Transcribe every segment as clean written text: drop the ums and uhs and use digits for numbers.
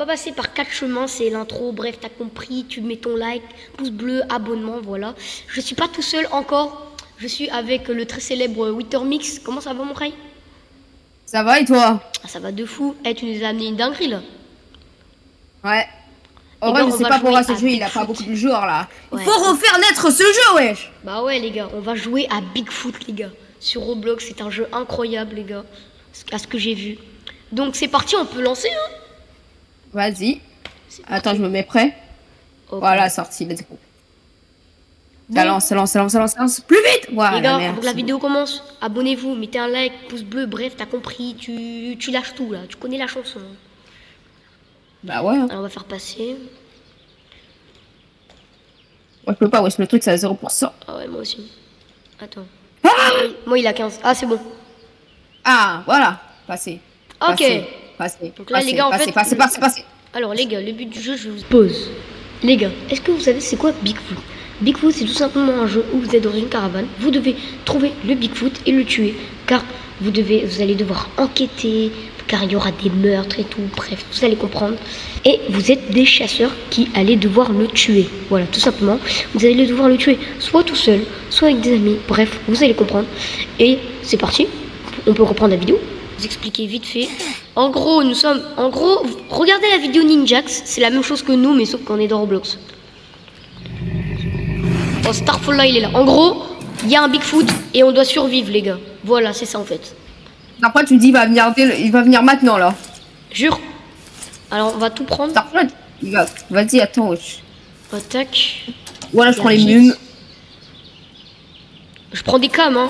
pas passer par 4 chemins, c'est l'intro. Bref, t'as compris, tu mets ton like, pouce bleu, abonnement, voilà. Je suis pas tout seul encore. Je suis avec le très célèbre Wittermix. Comment ça va, mon Ray? Ça va et toi? Ah, ça va de fou. Eh, tu nous as amené une dinguerie, là. Ouais. En Les vrai, gars, je on sais va pas pourquoi jouer ce à jeu il a pas Bigfoot. beaucoup de joueurs là. Il Ouais. faut refaire naître ce jeu, wesh! Bah ouais, les gars, on va jouer à Bigfoot, les gars. Sur Roblox, c'est un jeu incroyable, les gars. À ce que j'ai vu. Donc, c'est parti, on peut lancer, hein? Vas-y. C'est Attends, parti. je me mets prêt. Ok. Voilà, sorti, let's go. Bon, Ça lance, ça lance, ça lance, ça lance, ça lance. Plus vite! les Voilà, gars, avant que la merci. vidéo commence, abonnez-vous, mettez un like, pouce bleu, bref, t'as compris, tu lâches tout là, tu connais la chanson. Bah ouais. Hein. Alors on va faire passer. Moi, je peux pas, wesh, le truc c'est à 0%. Ah ouais, moi aussi. Attends. Ah, Moi il a 15. Ah c'est bon. ah voilà. Passé. Ok. Passé. Passé. Donc là les gars en fait... Passé. Alors les gars, le but du jeu, je vous pose. Les gars, est-ce que vous savez c'est quoi Bigfoot? Bigfoot c'est tout simplement un jeu où vous êtes dans une caravane, vous devez trouver le Bigfoot et le tuer, car vous allez devoir enquêter, car il y aura des meurtres et tout, bref, vous allez comprendre. Et vous êtes des chasseurs qui allez devoir le tuer, voilà, tout simplement. Vous allez devoir le tuer, soit tout seul, soit avec des amis, bref, vous allez comprendre. Et c'est parti, on peut reprendre la vidéo. Vous expliquer vite fait. En gros, regardez la vidéo Ninjax, c'est la même chose que nous, mais sauf qu'on est dans Roblox. Oh, Starfall là, il est là. En gros, il y a un Bigfoot et on doit survivre, les gars. Voilà, c'est ça en fait. Après, tu dis il va venir maintenant là. Jure. Alors, on va tout prendre. Starfall, vas-y, attends, wesh. Attaque. Voilà, je prends les Guise. munes. Je prends des cams, hein.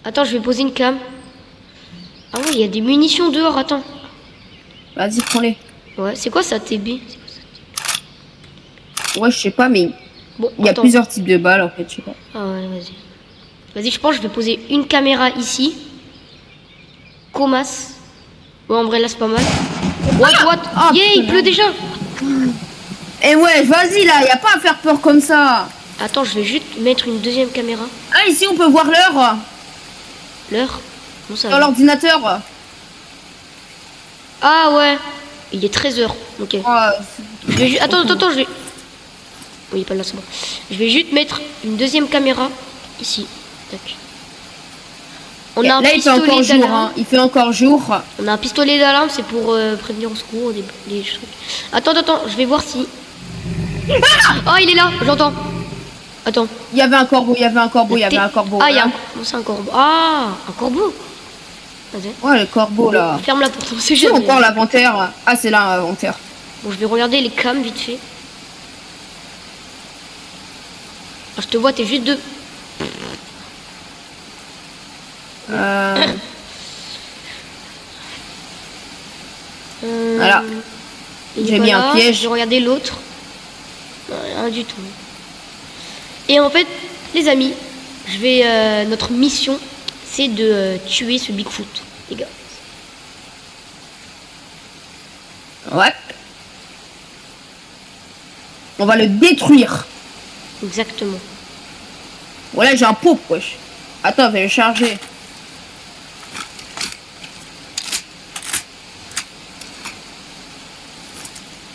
Attends, je vais poser une cam. Ah oui, il y a des munitions dehors, attends. Vas-y, prends-les. Ouais, c'est quoi ça, TB? Ouais, je sais pas, mais Bon, il y a attends. plusieurs types de balles en fait, je sais pas. Ah ouais, vas-y. Vas-y, je pense que je vais poser une caméra ici. Comas. Ouais, en vrai, là, c'est pas mal. What? Ah, Yeah, il putain. pleut déjà. Eh ouais, vas-y là, y a pas à faire peur comme ça. Attends, je vais juste mettre une deuxième caméra. Ah, ici on peut voir l'heure L'heure? Bon, ça dans va. l'ordinateur. Ah ouais. Il est 13h. Ok. Oh, Je vais attends, je vais... Oui, pas là, c'est bon. Je vais juste mettre une deuxième caméra ici. Tac. On a un là, il fait encore pistolet jour, d'alarme. hein. Il fait encore jour. On a un pistolet d'alarme, c'est pour prévenir au secours des trucs. Attends, je vais voir si... Oh, il est là, j'entends. Attends. Il y avait un corbeau, il y avait un corbeau, il y avait un corbeau. Ah, il y a là. un... C'est un corbeau. Ah, un corbeau. Vas-y. Ouais, le corbeau là. Ferme la porte, c'est C'est jamais. encore l'inventaire. Ah, c'est là l'inventaire. Bon, je vais regarder les cams vite fait. Ah, je te vois, t'es juste deux. Voilà. Il est J'ai pas mis là. un piège. Je vais regarder l'autre. Non, rien du tout. Et en fait, les amis, notre mission, c'est de tuer ce Bigfoot, les gars. Ouais. On va le détruire. Exactement. Voilà, j'ai un pot, wesh. Attends, je vais le charger.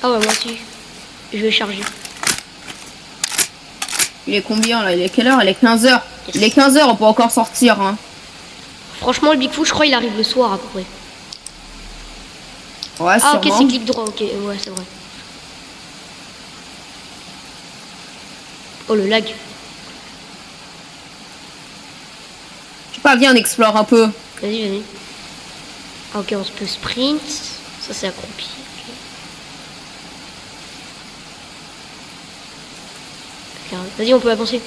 Ah ouais, moi aussi. Je vais charger. Il est combien là? Il est quelle heure? Il est 15h. Yes. Il est 15h, on peut encore sortir. Hein. Franchement, le Bigfoot, je crois, il arrive le soir à peu près. Ouais, Ah, ok, sûrement. c'est clic droit, ok, ouais, c'est vrai. Oh, le lag. Je sais pas, viens, on explore un peu. Vas-y. Ah, ok, on se peut sprint. Ça, c'est accroupi. Ok. Vas-y, on peut avancer.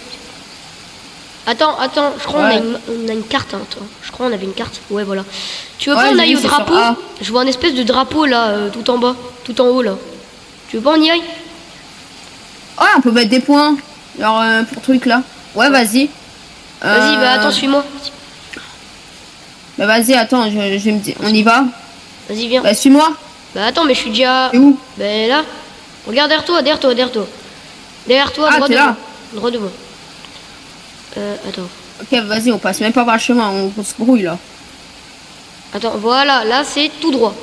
Attends, je crois Ouais. on a une carte. Hein, toi. Je crois on avait une carte. Ouais, voilà. Tu veux Ouais, pas on j'ai aille vu, au c'est sur drapeau? A. Je vois un espèce de drapeau là, tout en bas, tout en haut là. Tu veux pas on y aille? Ouais, on peut mettre des points. Alors, pour truc là. Ouais, vas-y. Vas-y, bah attends, suis-moi. Bah, vas-y, attends, je vais me dire. On y va? Vas-y, viens. Bah, suis-moi. Bah attends, mais je suis déjà... T'es où? Ben là. Regarde derrière toi. Derrière toi, Ah, droit t'es devant. là. Droit devant. Attends. Ok, vas-y, on passe même pas par le chemin, on se brouille là. Attends, voilà, là c'est tout droit.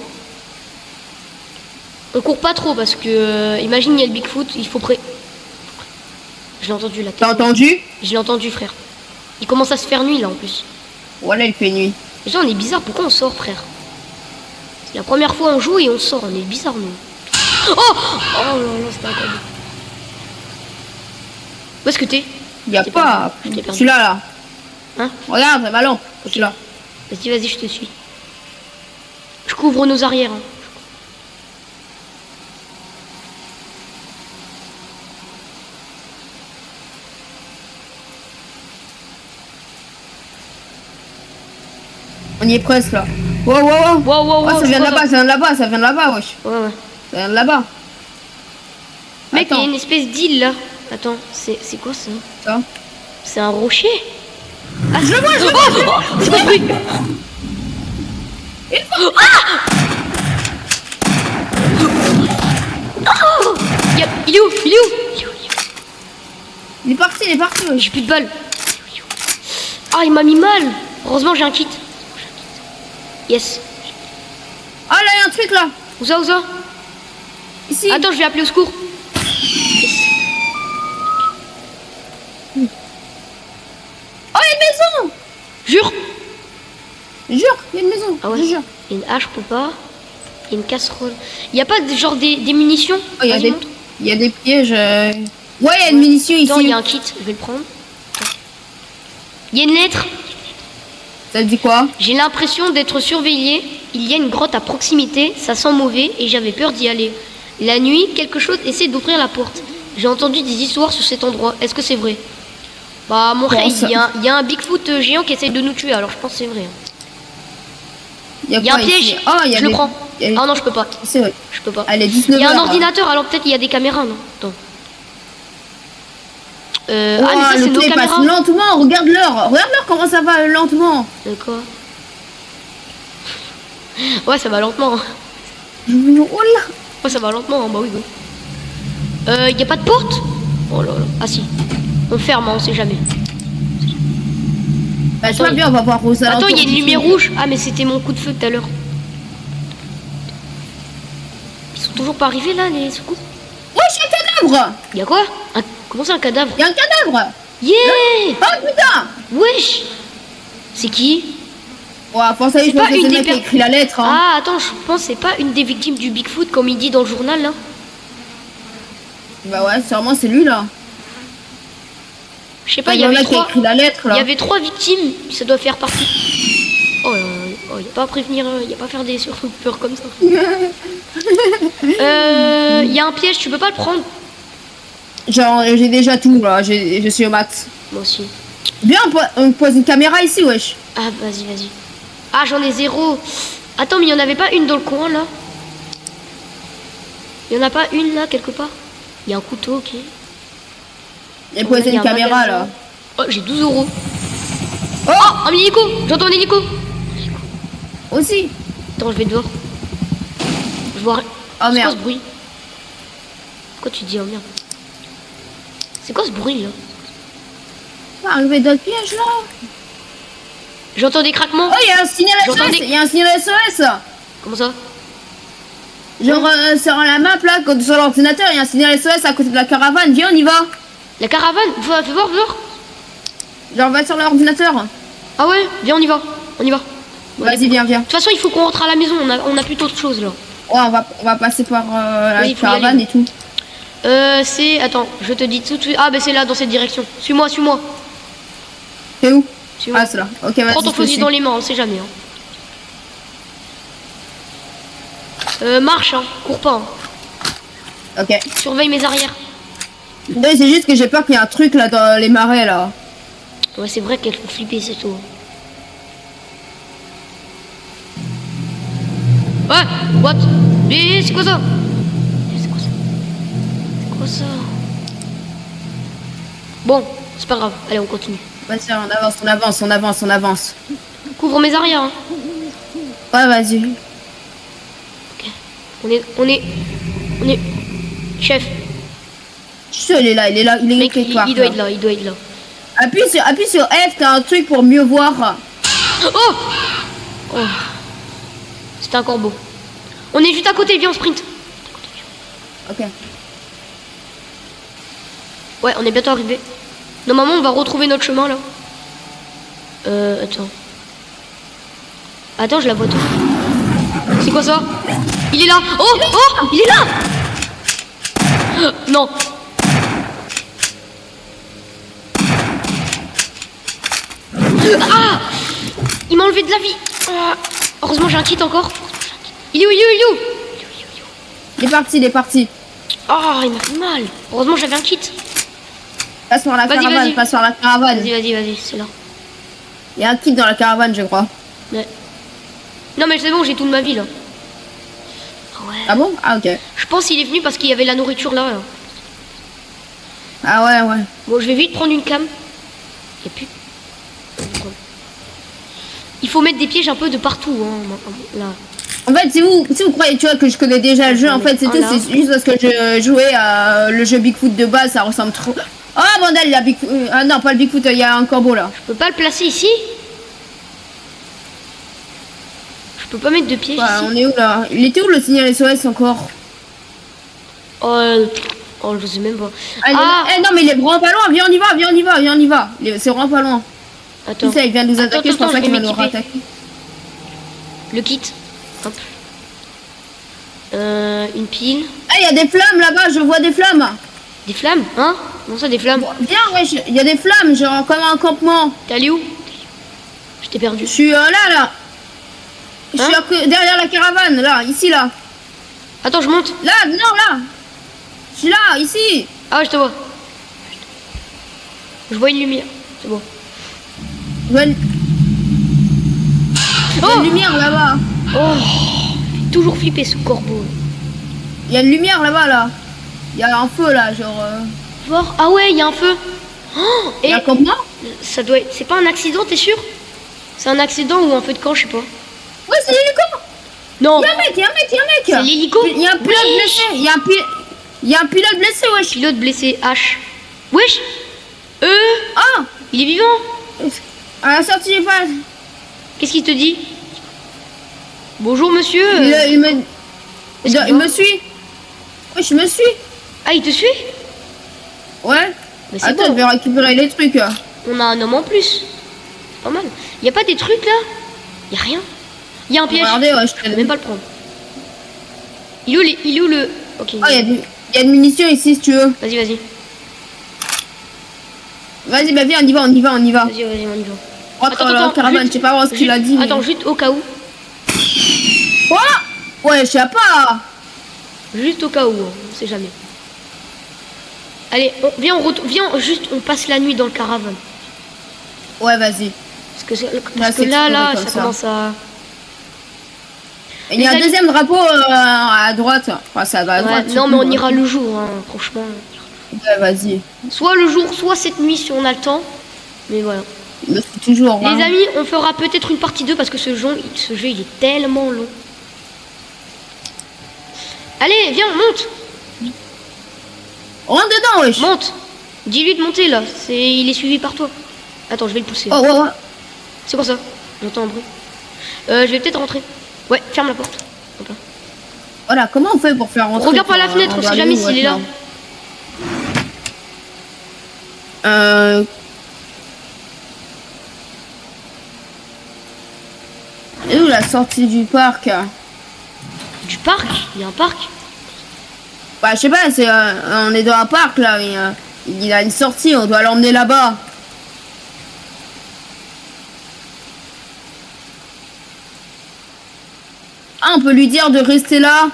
On court pas trop parce que, imagine, il y a le Bigfoot, il faut près. Je l'ai entendu, la tête. T'as entendu? Je l'ai entendu, frère. Il commence à se faire nuit, là, en plus. Voilà, il fait nuit. Déjà, on est bizarre, pourquoi on sort, frère? C'est la première fois on joue et on sort, on est bizarre, nous. Oh! Oh là là, c'était incroyable. Où est-ce que t'es? Y a Je t'ai pas. perdu, je t'ai perdu. Celui-là, là. Hein? Regarde, ma lampe. Celui-là. Vas-y, vas-y, je te suis. Je couvre nos arrières. Hein. On y est presque, là. Wow, wow, wow. Wow, wow, Oh, wow, ça vient de c'est quoi là-bas, ça vient de là-bas, ça vient de là-bas, wesh. Ouais, ouais. Ça vient de là-bas. Mec, il y Attends. a une espèce d'île, là. Attends, c'est quoi, ça? Ça. C'est un rocher? Ah, Je le vois, je le vois. c'est quoi ce bruit? Oh, il est où? Il est où? Il est parti, wesh. J'ai plus de balles. Ah, il m'a mis mal. Heureusement, j'ai un kit. Yes. Ah, là, il y a un truc, là. Où ça, où ça? Ici. Attends, je vais appeler au secours. Oh, il y a une maison. Jure. Jure, il y a une maison. Ah ouais. Je jure. Il y a une hache, je peux pas. Il y a une casserole. Il n'y a pas genre des munitions? Oh, il y a Vas-y, des, montre. il y a des pièges. Ouais, il y a une munition ici. Attends, il y a un kit, je vais le prendre. Il y a une lettre. Ça dit quoi? J'ai l'impression d'être surveillé. Il y a une grotte à proximité. Ça sent mauvais et j'avais peur d'y aller. La nuit, quelque chose essaie d'ouvrir la porte. J'ai entendu des histoires sur cet endroit. Est-ce que c'est vrai? Bah, mon frère, ça- il y a un Bigfoot géant qui essaie de nous tuer. Alors, je pense que c'est vrai. Il y a un quoi piège. ici? Oh, il y a Je le des- prends. il y a- Ah non, je peux pas. C'est vrai. Je peux pas. Allez, Il 19 y a un heures, là. ordinateur, alors peut-être qu'il y a des caméras, non? Attends. Oh, Ah, mais ça, c'est le nos temps passe caméras. lentement, regarde l'heure. Regarde l'heure comment ça va lentement. D'accord. Ouais, ça va lentement. Oh là. Ouais, ça va lentement, hein, bah oui, oui. Y a pas de porte? Oh là là. Ah si. On ferme, hein, on sait jamais. Bah, je Attends, vois bien, on va voir aux Attends, il y a une alentours lumière d'ici. rouge. Ah, mais c'était mon coup de feu tout à l'heure. Ils sont toujours pas arrivés là, les secours? Wesh, un cadavre. Y a quoi? Comment c'est un cadavre? Il y a un cadavre. Yeah! Oh putain. Wesh! C'est qui? Ouais, pour ça, je C'est pense pas que c'est une le des mec qui a per- écrit la lettre. Hein. Ah, attends, je pense que c'est pas une des victimes du Bigfoot comme il dit dans le journal là. Bah ouais, sûrement c'est lui là. Je sais pas, Pas, il y le avait mec qui a trois. écrit la lettre Il là. y avait 3 victimes, ça doit faire partie. Oh, il n'y a pas à prévenir, il n'y a pas à faire des surpeurs comme ça. Il y a un piège, tu peux pas le prendre? Genre, j'ai déjà tout là, je suis au max. Moi aussi. Viens, on pose une caméra ici, wesh. Ah, vas-y, vas-y. Ah, j'en ai 0. Attends, mais il n'y en avait pas une dans le coin là? Il n'y en a pas une là, quelque part? Il y a un couteau, ok. Et Ouais, poser il y a une un caméra magasin. là. Oh, j'ai 12 euros. Oh, Un hélico! J'entends un hélico! aussi. Attends, je vais dehors. Je vois. Oh C'est quoi merde. ce bruit? Pourquoi tu dis oh merde? C'est quoi ce bruit là? Ah, arrivé d'autres pièges là. J'entends des craquements. Oh, il y a un signal J'entends SOS. des- Il y a un signal SOS. Comment ça? Genre, sur la map là, quand sur l'ordinateur, il y a un signal SOS à côté de la caravane. Viens, on y va. La caravane? Fais voir, fais voir. Genre, va sur l'ordinateur. Ah ouais? Viens, on y va. On y va. Bon, Vas-y, viens, viens. de toute façon, il faut qu'on rentre à la maison. On a plus d'autres choses là. Ouais, on va passer par la Oui, il faut y caravane aller. et tout. C'est. Attends, je te dis tout de suite. Ah, ben c'est là, dans cette direction. Suis-moi, suis-moi. C'est où? Suis-moi. Ah, c'est là. Ok, vas-y. Prends ton je te fusil suis. dans les mains, on sait jamais. Hein. Marche, hein. Cours pas. Hein. Ok. Surveille mes arrières. Non, c'est juste que j'ai peur qu'il y ait un truc là dans les marais là. Ouais, c'est vrai qu'elles font flipper, c'est tout. Ouais, what? Mais c'est quoi ça? C'est quoi ça? C'est quoi ça? Bon, c'est pas grave. Allez, on continue. Vas-y, on avance, on avance, on avance, on avance. Couvre mes arrières. Hein. Ouais, vas-y. Ok. On est. Chef. Je suis sûr, il est là, il est là, il est Mec, quelque part. il doit être là, il doit être là. Appuie sur F, t'as un truc pour mieux voir. Oh! Oh! C'était un corbeau. On est juste à côté, viens, on sprint. Ok. Ouais, on est bientôt arrivé. Normalement, on va retrouver notre chemin là. Attends. Attends, je la vois tout. C'est quoi ça? Il est là. Oh, oh, il est là. Non. Ah, il m'a enlevé de la vie. Ah, heureusement, j'ai un kit encore. Il est où? Il est où? Il est où? Il est parti, il est parti. Oh, il m'a fait mal. Heureusement, j'avais un kit. Passe par la Vas-y, caravane, vas-y. passe par la caravane. Vas-y, c'est là. Il y a un kit dans la caravane, je crois. Ouais. Non, mais c'est bon, j'ai toute ma vie là. Ah ouais. Ah bon? Ah ok. Je pense qu'il est venu parce qu'il y avait la nourriture là. Ah ouais, ouais. Bon, je vais vite prendre une cam. Et puis. Il faut mettre des pièges un peu de partout. Hein, là. En fait, si vous croyez, tu vois, que je connais déjà le jeu, en fait, c'est tout. Voilà. C'est juste parce que je jouais à le jeu Bigfoot de base, ça ressemble trop. Oh, bordel, il y a Bigfoot. Ah non, pas le Bigfoot, il y a un corbeau là. Je peux pas le placer ici. Je peux pas mettre de piège Ouais, ici. on est où là? Il était où le signal SOS encore? Oh, je sais même pas. Ah, non, mais il est vraiment pas loin. Viens, on y va, viens, on y va, viens, on y va. C'est vraiment pas loin. Attends. Tu sais, il vient de nous Attends, attaquer, je pense attends, pas je qu'il vais va nous m'équiper. rattaquer. Le kit. Hop. Une pile. Ah, il y a des flammes là-bas, je vois des flammes. Des flammes, hein? Comment ça, des flammes? Viens, wesh, il y a des flammes, genre comme un campement. T'es allé où? Je t'ai perdu. Je suis là. Je suis derrière la caravane, là, ici, là. Attends, je monte. Là, non, là. Je suis là, ici. Ah ouais, je te vois. Je vois une lumière. C'est bon. Il y a une lumière là-bas. Oh, toujours flipper ce corbeau. Il y a une lumière là-bas, là. Il y a un feu, là, genre... Voir. Ah ouais, il y a un feu. Oh, Il y a et un campement. ça doit être... C'est pas un accident, t'es sûr? C'est un accident ou un feu de camp, je sais pas. Ouais, c'est l'hélico. Non. Il y a un mec, il y a un mec, il y a un mec. C'est l'hélico. Il y a un pilote Wesh. blessé. Il y a un pilote blessé, wesh. Pilote blessé, H. Wesh. Ah, Il est vivant. à la sortie des phases. Qu'est-ce qu'il te dit? Bonjour, monsieur. Il me... Est-ce qu'il il va me suit. Ouais, je me suis. Ah, il te suit? Ouais. Mais c'est Attends, bon. je vais récupérer les trucs. On a un homme en plus. Pas mal. Y a pas des trucs là? Y a rien. Y a un piège. Regardez, ouais, je Je peux même pas le prendre. Il est où le... Ok. Ah, il y a une munition ici, si tu veux. Vas-y. Vas-y, bah viens, on y va, on y va, on y va. Vas-y, on y va. Rentre dans la caravane, je sais pas voir ce qu'il a dit. mais- Attends, juste au cas où. Oh, ouais, je sais pas. Juste au cas où, hein, on sait jamais. Allez, viens, juste, on passe la nuit dans le caravane. Ouais, vas-y. Parce que c'est là, exploré comme ça ça. commence à... Il y a un amis- deuxième drapeau à droite. Enfin, ça va à Ouais, droite. non, mais on surtout, ira le jour, hein, franchement. Ouais, vas-y. Soit le jour, soit cette nuit si on a le temps. Mais voilà. Mais c'est toujours. hein. Les amis, on fera peut-être une partie 2 parce que ce jeu, il est tellement long. Allez, viens, monte. Rentre dedans, wesh. Monte. Dis-lui de monter là. Il est suivi par toi. Attends, je vais le pousser. Oh, ouais. C'est quoi ça? J'entends un bruit. Je vais peut-être rentrer. Ouais, ferme la porte. Hop là. Voilà, comment on fait pour faire rentrer Regarde par la pour, fenêtre, on sait jamais s'il est là. Et où la sortie du parc? Du parc? Il y a un parc? Bah, je sais pas, on est dans un parc là, mais il a une sortie, on doit l'emmener là-bas. Ah, on peut lui dire de rester là.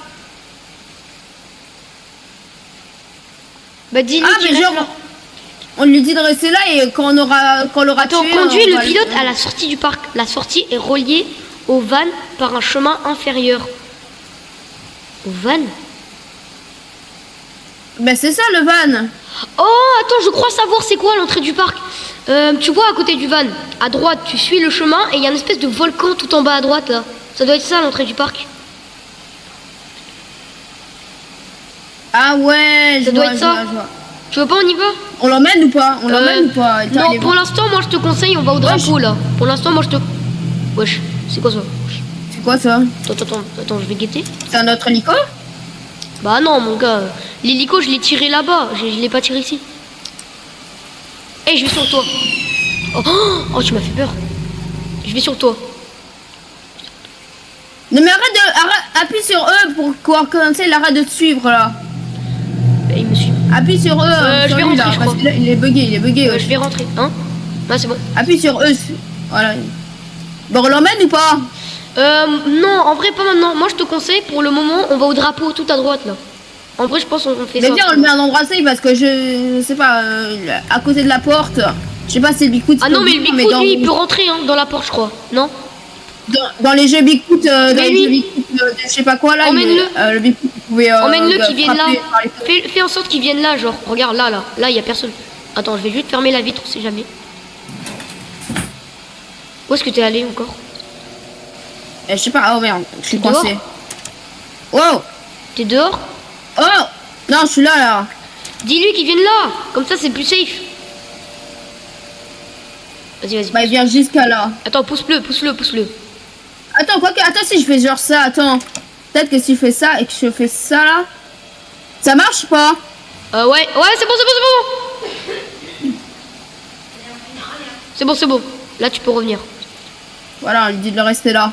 Bah dis-lui Ah, qu'il mais reste genre, là. on lui dit de rester là et quand on l'aura Attends, tué, conduis on le va pilote à la sortie du parc. La sortie est reliée au van par un chemin inférieur. Au van? Ben c'est ça le van. Oh, attends, je crois savoir c'est quoi l'entrée du parc. Tu vois à côté du van, à droite, tu suis le chemin et il y a une espèce de volcan tout en bas à droite là. Ça doit être ça l'entrée du parc. Ah ouais, Ça doit être ça. je vois. Tu veux pas, on y va? On l'emmène ou pas? On l'emmène ou pas? Attends, Non, il est pour bon. l'instant, moi je te conseille, on va au drapeau là. Pour l'instant, moi je te... Wesh, c'est quoi ça? C'est quoi ça? Attends, je vais guetter. C'est un autre hélico? Bah non, mon gars. L'hélico, je l'ai tiré là-bas. Je l'ai pas tiré ici. Eh, je vais sur toi. Oh, tu m'as fait peur. Je vais sur toi. Non mais appuie sur eux pour commencer l'arrêt de te suivre là. Bah, il me suit. Appuie sur eux. Je vais rentrer, je crois. Là, il est bugué. Ouais. Je vais rentrer, hein. Ouais, c'est bon. Appuie sur eux. Voilà. Bon, on l'emmène ou pas? Non, en vrai, pas maintenant. Moi, je te conseille, pour le moment, on va au drapeau tout à droite là. En vrai, je pense qu'on fait ça. Mais bien, on le met à un endroit safe parce que je sais pas, à côté de la porte. Je sais pas si c'est le Bigfoot. Ah non, mais le Bigfoot, lui, il peut rentrer hein, dans la porte, je crois. Non? Dans les jeux Bigfoot, je sais pas quoi là, emmène-le. le Bigfoot pouvait. Emmène-le qu'il vienne là. Fais en sorte qu'il vienne là, genre. Regarde là, il y a personne. Attends, je vais juste fermer la vitre, on sait jamais. Où est-ce que t'es allé encore? Je sais pas, oh merde, je suis T'es dehors? coincé. Wow! T'es dehors? Oh! Non, je suis là. Dis-lui qu'il vienne là. Comme ça, c'est plus safe. Vas-y. Bah, il vient jusqu'à là. Attends, pousse-le. Attends, attends, si je fais genre ça, attends. Peut-être que si je fais ça et que je fais ça là, ça marche pas? Ouais, c'est bon. C'est bon. Là, tu peux revenir. Voilà, on lui dit de le rester là.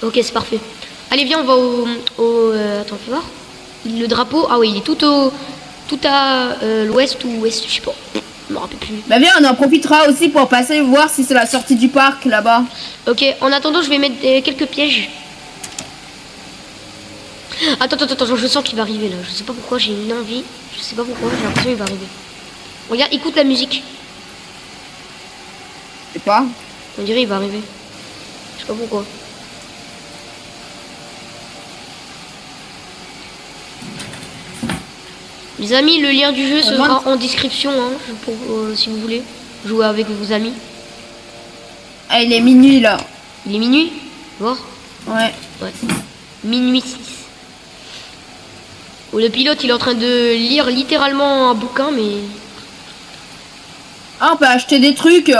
Ok, c'est parfait. Allez, viens, on va au attends, fais voir. Le drapeau, ah oui, il est tout à l'ouest ou ouest, je sais pas. Je me rappelle plus. Bah viens, on en profitera aussi pour passer voir si c'est la sortie du parc là-bas. Ok, en attendant, je vais mettre quelques pièges. Attends, je sens qu'il va arriver là. Je sais pas pourquoi, j'ai une envie. Je sais pas pourquoi, j'ai l'impression qu'il va arriver. Regarde, écoute la musique. Je sais pas. On dirait il va arriver. Je sais pas pourquoi. Les amis, le lien du jeu sera en description hein, pour, si vous voulez jouer avec vos amis. Ah, il est minuit là. Il est minuit? Voir? Ouais. Minuit 6. Oh, le pilote il est en train de lire littéralement un bouquin mais... Ah, on peut acheter des trucs.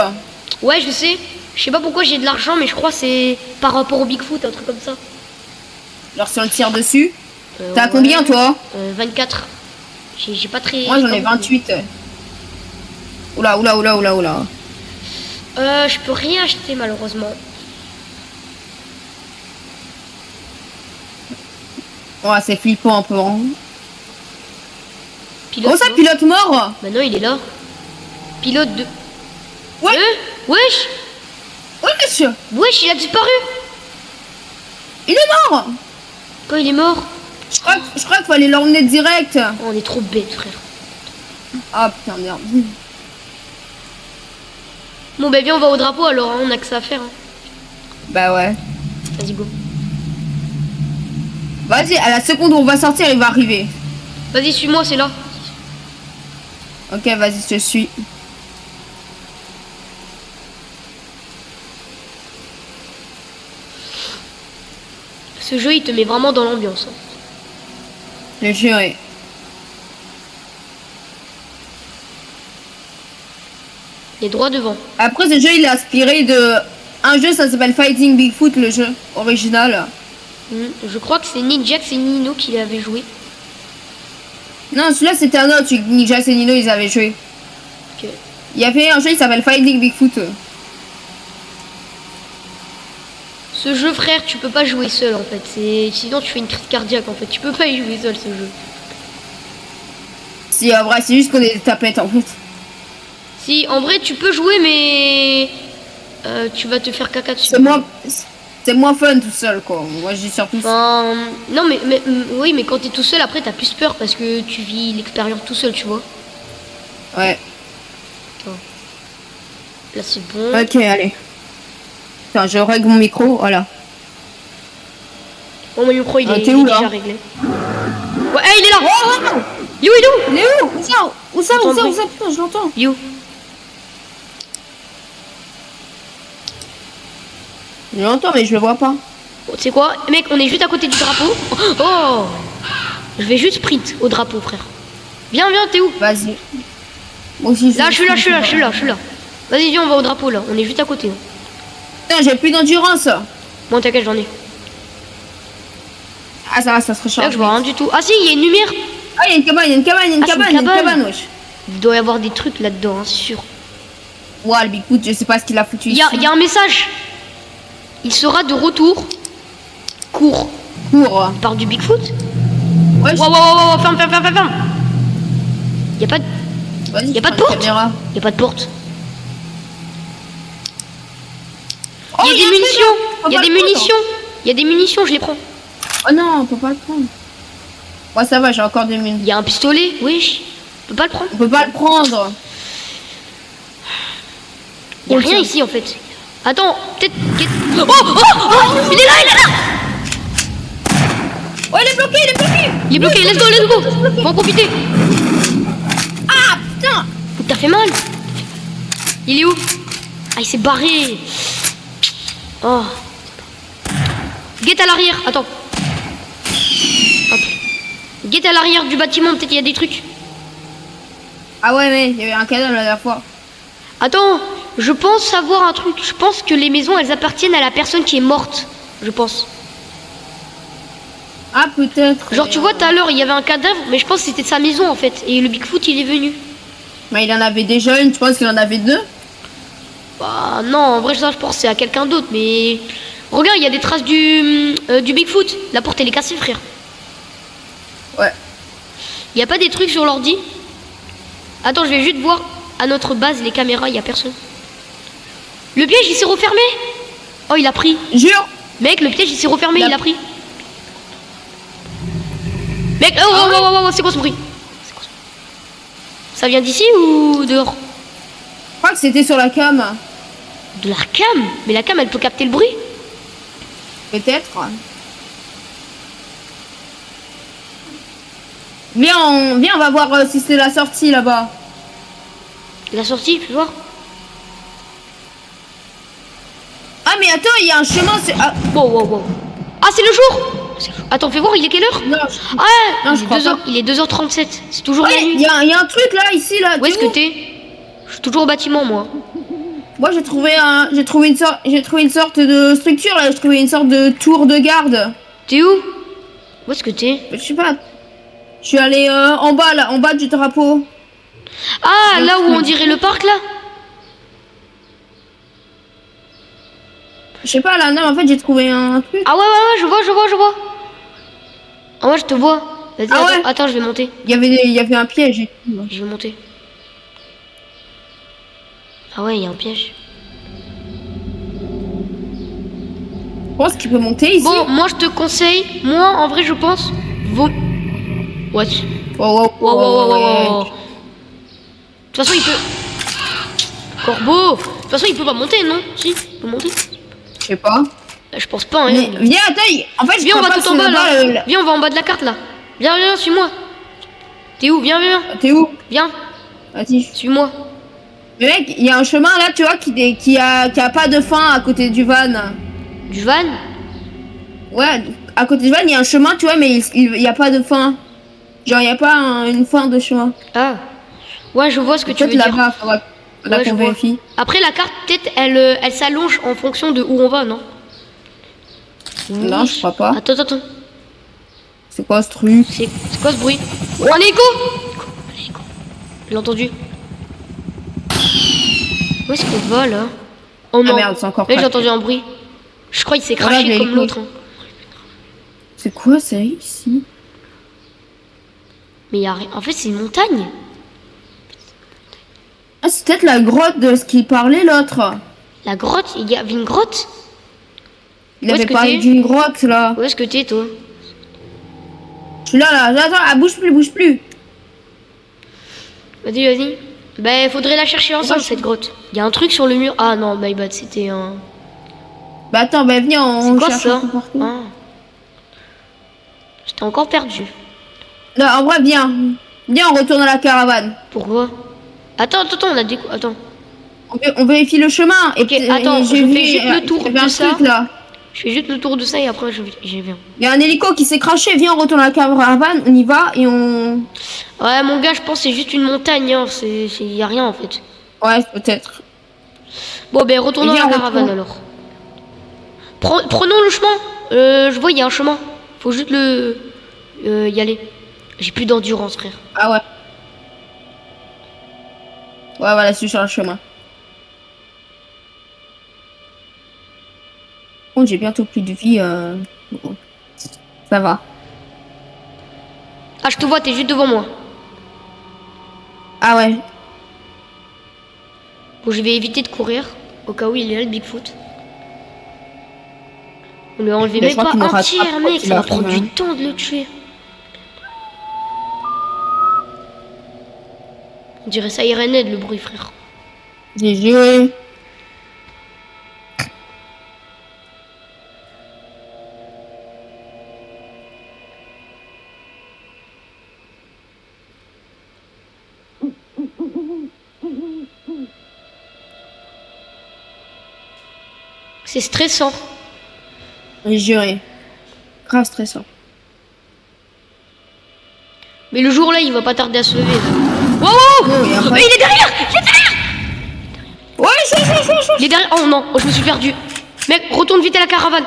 Ouais, je sais. Je sais pas pourquoi j'ai de l'argent mais je crois que c'est par rapport au Bigfoot, un truc comme ça. Genre si on le tire dessus. T'as combien toi? 24. J'ai pas très... Moi j'en ai 28. Oula. Je peux rien acheter malheureusement. Ouais, c'est flippant un peu. Hein. Pilote oh ça, mort. pilote mort? Bah non, il est là. Pilote de... Ouais. Wesh, il a disparu. Il est mort. Quand il est mort? Je crois qu'il fallait l'emmener direct. Oh, on est trop bêtes, frère. Ah putain, merde. Bon, bah viens, on va au drapeau alors, hein, on a que ça à faire. Hein. Bah ouais. Vas-y, go. Vas-y, à la seconde où on va sortir, il va arriver. Vas-y, suis-moi, c'est là. Ok, vas-y, je te suis. Ce jeu, il te met vraiment dans l'ambiance. Hein. Le jeu, ouais. Il est droit devant. Après, ce jeu, il est inspiré de... Un jeu, ça s'appelle Fighting Bigfoot, le jeu original. Je crois que c'est Ninjax et Nino qui l'avaient joué. Non, celui-là, c'était un autre. Ninjax et Nino, ils avaient joué. Ok. Il y avait un jeu, il s'appelle Fighting Bigfoot. Ce jeu, frère, tu peux pas jouer seul, en fait. Sinon, tu fais une crise cardiaque, en fait. Tu peux pas y jouer seul, ce jeu. Si, en vrai, c'est juste qu'on est des tapettes, en fait. Si, en vrai, tu peux jouer, mais... tu vas te faire caca dessus. C'est moins fun tout seul, quoi. Moi, je dis surtout... Enfin, non, oui, mais quand t'es tout seul, après, t'as plus peur parce que tu vis l'expérience tout seul, tu vois. Ouais. Attends. Là, c'est bon. Ok, allez. Attends, je règle mon micro, voilà. Bon, mon micro, il est t'es où, là déjà réglé. Ouais, il est là. Oh, You, il est où? il est où? Où ça, putain, je l'entends. You. Je l'entends, mais je le vois pas. Oh, tu sais quoi, mec, on est juste à côté du drapeau. Oh, je vais juste sprint au drapeau, frère. Viens, t'es où? Vas-y. Moi aussi, là, je suis là. Vas-y, viens, on va au drapeau, là. On est juste à côté. Hein. Putain, j'ai plus d'endurance. Bon, t'inquiète, j'en ai. Ah, ça va, ça se Là, recharge. je vois rien du tout. Ah si, il y a une lumière. Ah, il y a une cabane, il y a une cabane, il y a une Ah, c'est une cabane, il y a une cabane. cabane, wesh. Il doit y avoir des trucs là-dedans, hein, c'est sûr. Ouah, le Bigfoot, je sais pas ce qu'il a foutu Il ici. y a un message. Il sera de retour. Cours. Cours. Par du Bigfoot. Ouais, Wow, ferme. Y a pas de, Vas-y, y a pas de prends la porte. caméra. y a pas de porte. Oh, Il y a un des truc, munitions. là. Faut Il y a pas des le prendre. munitions. Il y a des munitions, je les prends. Oh non, on peut pas le prendre. Moi, ça va, j'ai encore des mines. Il y a un pistolet. Oui. Je peux pas le prendre. On peut pas le prendre. Il y a Oh, rien ça. ici en fait. Attends, peut-être. Oh, il est là. Oh, il est bloqué, il est bloqué. Il est bloqué. Let's go. Faut en profiter. Ah, putain. T'as fait mal. Il est où? Ah, il s'est barré. Oh. Guette à l'arrière. Attends. Hop. Guette à l'arrière du bâtiment. Peut-être il y a des trucs. Ah ouais, mais il y avait un cadavre la dernière fois. Attends. Je pense savoir un truc. Je pense que les maisons, elles appartiennent à la personne qui est morte. Je pense. Ah, peut-être. Genre, tu vois, tout à l'heure, il y avait un cadavre, mais je pense que c'était sa maison en fait. Et le Bigfoot, il est venu. Mais il en avait déjà une, tu penses qu'il en avait deux? Bah non, en vrai, ça, je pense que c'est à quelqu'un d'autre, mais... Regarde, il y a des traces du Bigfoot. La porte, elle est cassée, frère. Ouais. Il n'y a pas des trucs sur l'ordi? Attends, je vais juste voir à notre base les caméras, il n'y a personne. Le piège, il s'est refermé. Oh, il a pris. Jure. Mec, le piège, il s'est refermé, Il a- il a pris. Mec, c'est quoi ce bruit? C'est quoi ce bruit? Ça vient d'ici ou dehors? Je crois que c'était sur la cam. De la cam? Mais la cam, elle peut capter le bruit? Peut-être. Viens, on va voir si c'est la sortie là-bas. La sortie, fais voir. Ah, mais attends, il y a un chemin. Ah, Wow. Ah, c'est le jour! Attends, fais voir, il est quelle heure? non, Ah, Non, je il est crois 2h, pas. il est 2h37. C'est toujours Ouais, la nuit. il y a un truc là, ici, là. Où est-ce T'es que t'es? Je suis toujours au bâtiment, moi. Moi, j'ai trouvé une sorte de structure là. J'ai trouvé une sorte de tour de garde. T'es où? Où est-ce que t'es? Je sais pas. Je suis allé en bas là, en bas du drapeau. Ah, là où on dirait le parc, là? Je sais pas là, non, en fait, j'ai trouvé un truc. Ah ouais, je vois. Ah ouais, je te vois. Vas-y, Ah ouais. attends, je vais monter. Il y avait un piège. Et tout. Je vais monter. Ah ouais, il y a un piège. Je pense qu'il peut monter ici. Bon, moi, je te conseille. Moi, en vrai, je pense... What? Wow. De toute façon, il peut... Corbeau! De toute façon, il peut pas monter, non? Si, il peut monter. Je sais pas. Je pense pas, hein. Mais viens, attends, en fait, je Viens, on crois va pas tout que en c'est bas, là-bas, là. Viens, on va en bas de la carte, là. Viens, suis-moi. T'es où? Viens. T'es où? Viens, Vas-y. suis-moi. Mais mec, il y a un chemin là, tu vois, qui a pas de fin à côté du van. Du van? Ouais, à côté du van, il y a un chemin, tu vois, mais il y a pas de fin. Genre, il y a pas une fin de chemin. Ah. Ouais, je vois ce que tu veux Peut-être dire. là-bas, faudra Ouais, je qu'on vois. vérifie. Après, la carte, peut-être, elle s'allonge en fonction de où on va, non? Non, je crois pas. Attends. C'est quoi ce truc? C'est quoi ce bruit? Un écho! Un écho. J'ai entendu. Où est-ce qu'on va, là? Oh non. Ah merde, c'est encore Là, j'ai craqué. entendu un bruit. Je crois qu'il s'est Voilà, craché mais comme écoute. l'autre. Hein. C'est quoi ça ici? Mais il y a rien. En fait, c'est une montagne. Ah, c'est peut-être la grotte de ce qu'il parlait l'autre. La grotte, il y avait une grotte? Il Où est-ce avait que parlé t'es d'une grotte là. Où est-ce que t'es, toi? Je suis là. Attends, ah, bouge plus. Vas-y. Ben, faudrait la chercher ensemble, je- cette grotte. Il y a un truc sur le mur. Ah non, my bad, c'était un... Bah attends, bah viens, on C'est quoi cherche ça? un peu partout. Ah. J'étais encore perdu. Non, en vrai, viens, on retourne à la caravane. Pourquoi? Attends, on a des... Attends. On vérifie le chemin. Ok, Et attends, j'ai je vu, fais juste le tour il y avait de un ça. truc, là. Je fais juste le tour de ça et après, j'y viens. Il y a un hélico qui s'est craché. Viens, on retourne à la caravane. On y va et on. Ouais, mon gars, je pense que c'est juste une montagne. Hein. Y a rien, en fait. Ouais, peut-être. Bon, ben, retournons Eh à bien, la caravane, retourne. alors. Prenons le chemin. Je vois, il y a un chemin. Faut juste y aller. J'ai plus d'endurance, frère. Ah ouais. Ouais, voilà, je suis sur le chemin. Bon, j'ai bientôt plus de vie. Bon, ça va. Ah, je te vois, t'es juste devant moi. Ah ouais. Bon, je vais éviter de courir. Au cas où il est là, le Bigfoot. On lui a enlevé Mais même je crois pas qu'il nous un rattrape tiers, quand mec. il Ça va va prendre faire, du hein. temps de le tuer. On dirait ça Siren Head, le bruit, frère. J'ai joué. C'est stressant. J'ai juré. Grave stressant. Mais le jour là, il va pas tarder à se lever. Wow, Non, il y a pas- mais il est derrière. Il est derrière. Ouais, je. Il est derrière. Oh non, oh, je me suis perdu. Mec, retourne vite à la caravane.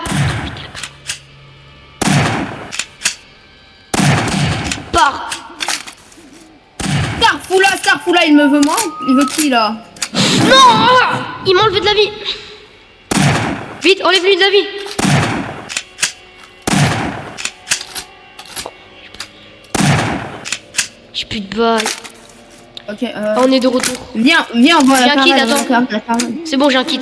Pars. Starfoula, il me veut moi? Il veut qui là? Non, il m'a enlevé de la vie. Vite, enlève-lui de la vie. J'ai plus de balles. Ok, On est de retour. Viens, on va à J'ai la un kit, caravane, attends. la caravane. C'est bon, j'ai un kit.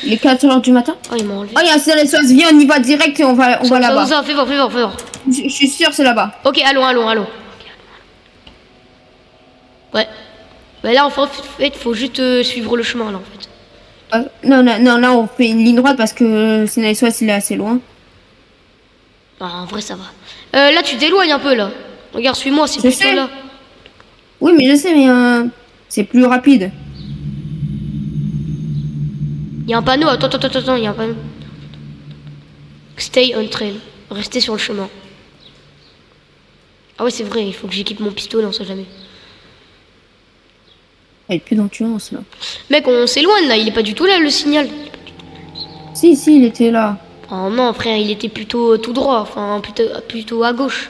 Il est 4h du matin? Oh, il m'a enlevé. Oh, il y a un CLSOS, viens, on y va direct et on va là-bas. Ça, fais voir, fais voir, fais voir. Je suis sûr, c'est là-bas. Ok, allons. Ouais. Bah là, en fait, faut juste suivre le chemin, là, en fait. Non, là, on fait une ligne droite parce que CLSOS, il est assez loin. Ah, en vrai, ça va. Là, tu t'éloignes un peu, là. Regarde, suis-moi, c'est Je plutôt sais. là. Oui, mais je sais, mais c'est plus rapide. Il y a un panneau, attends, il y a un panneau. Stay on trail. Restez sur le chemin. Ah ouais, c'est vrai, il faut que j'équipe mon pistolet, on sait jamais. Il est plus dans le tuance, là. Mec, on s'éloigne, là, il est pas du tout là, le signal. Si, il était là. Oh non, frère, il était plutôt tout droit, enfin, plutôt à gauche.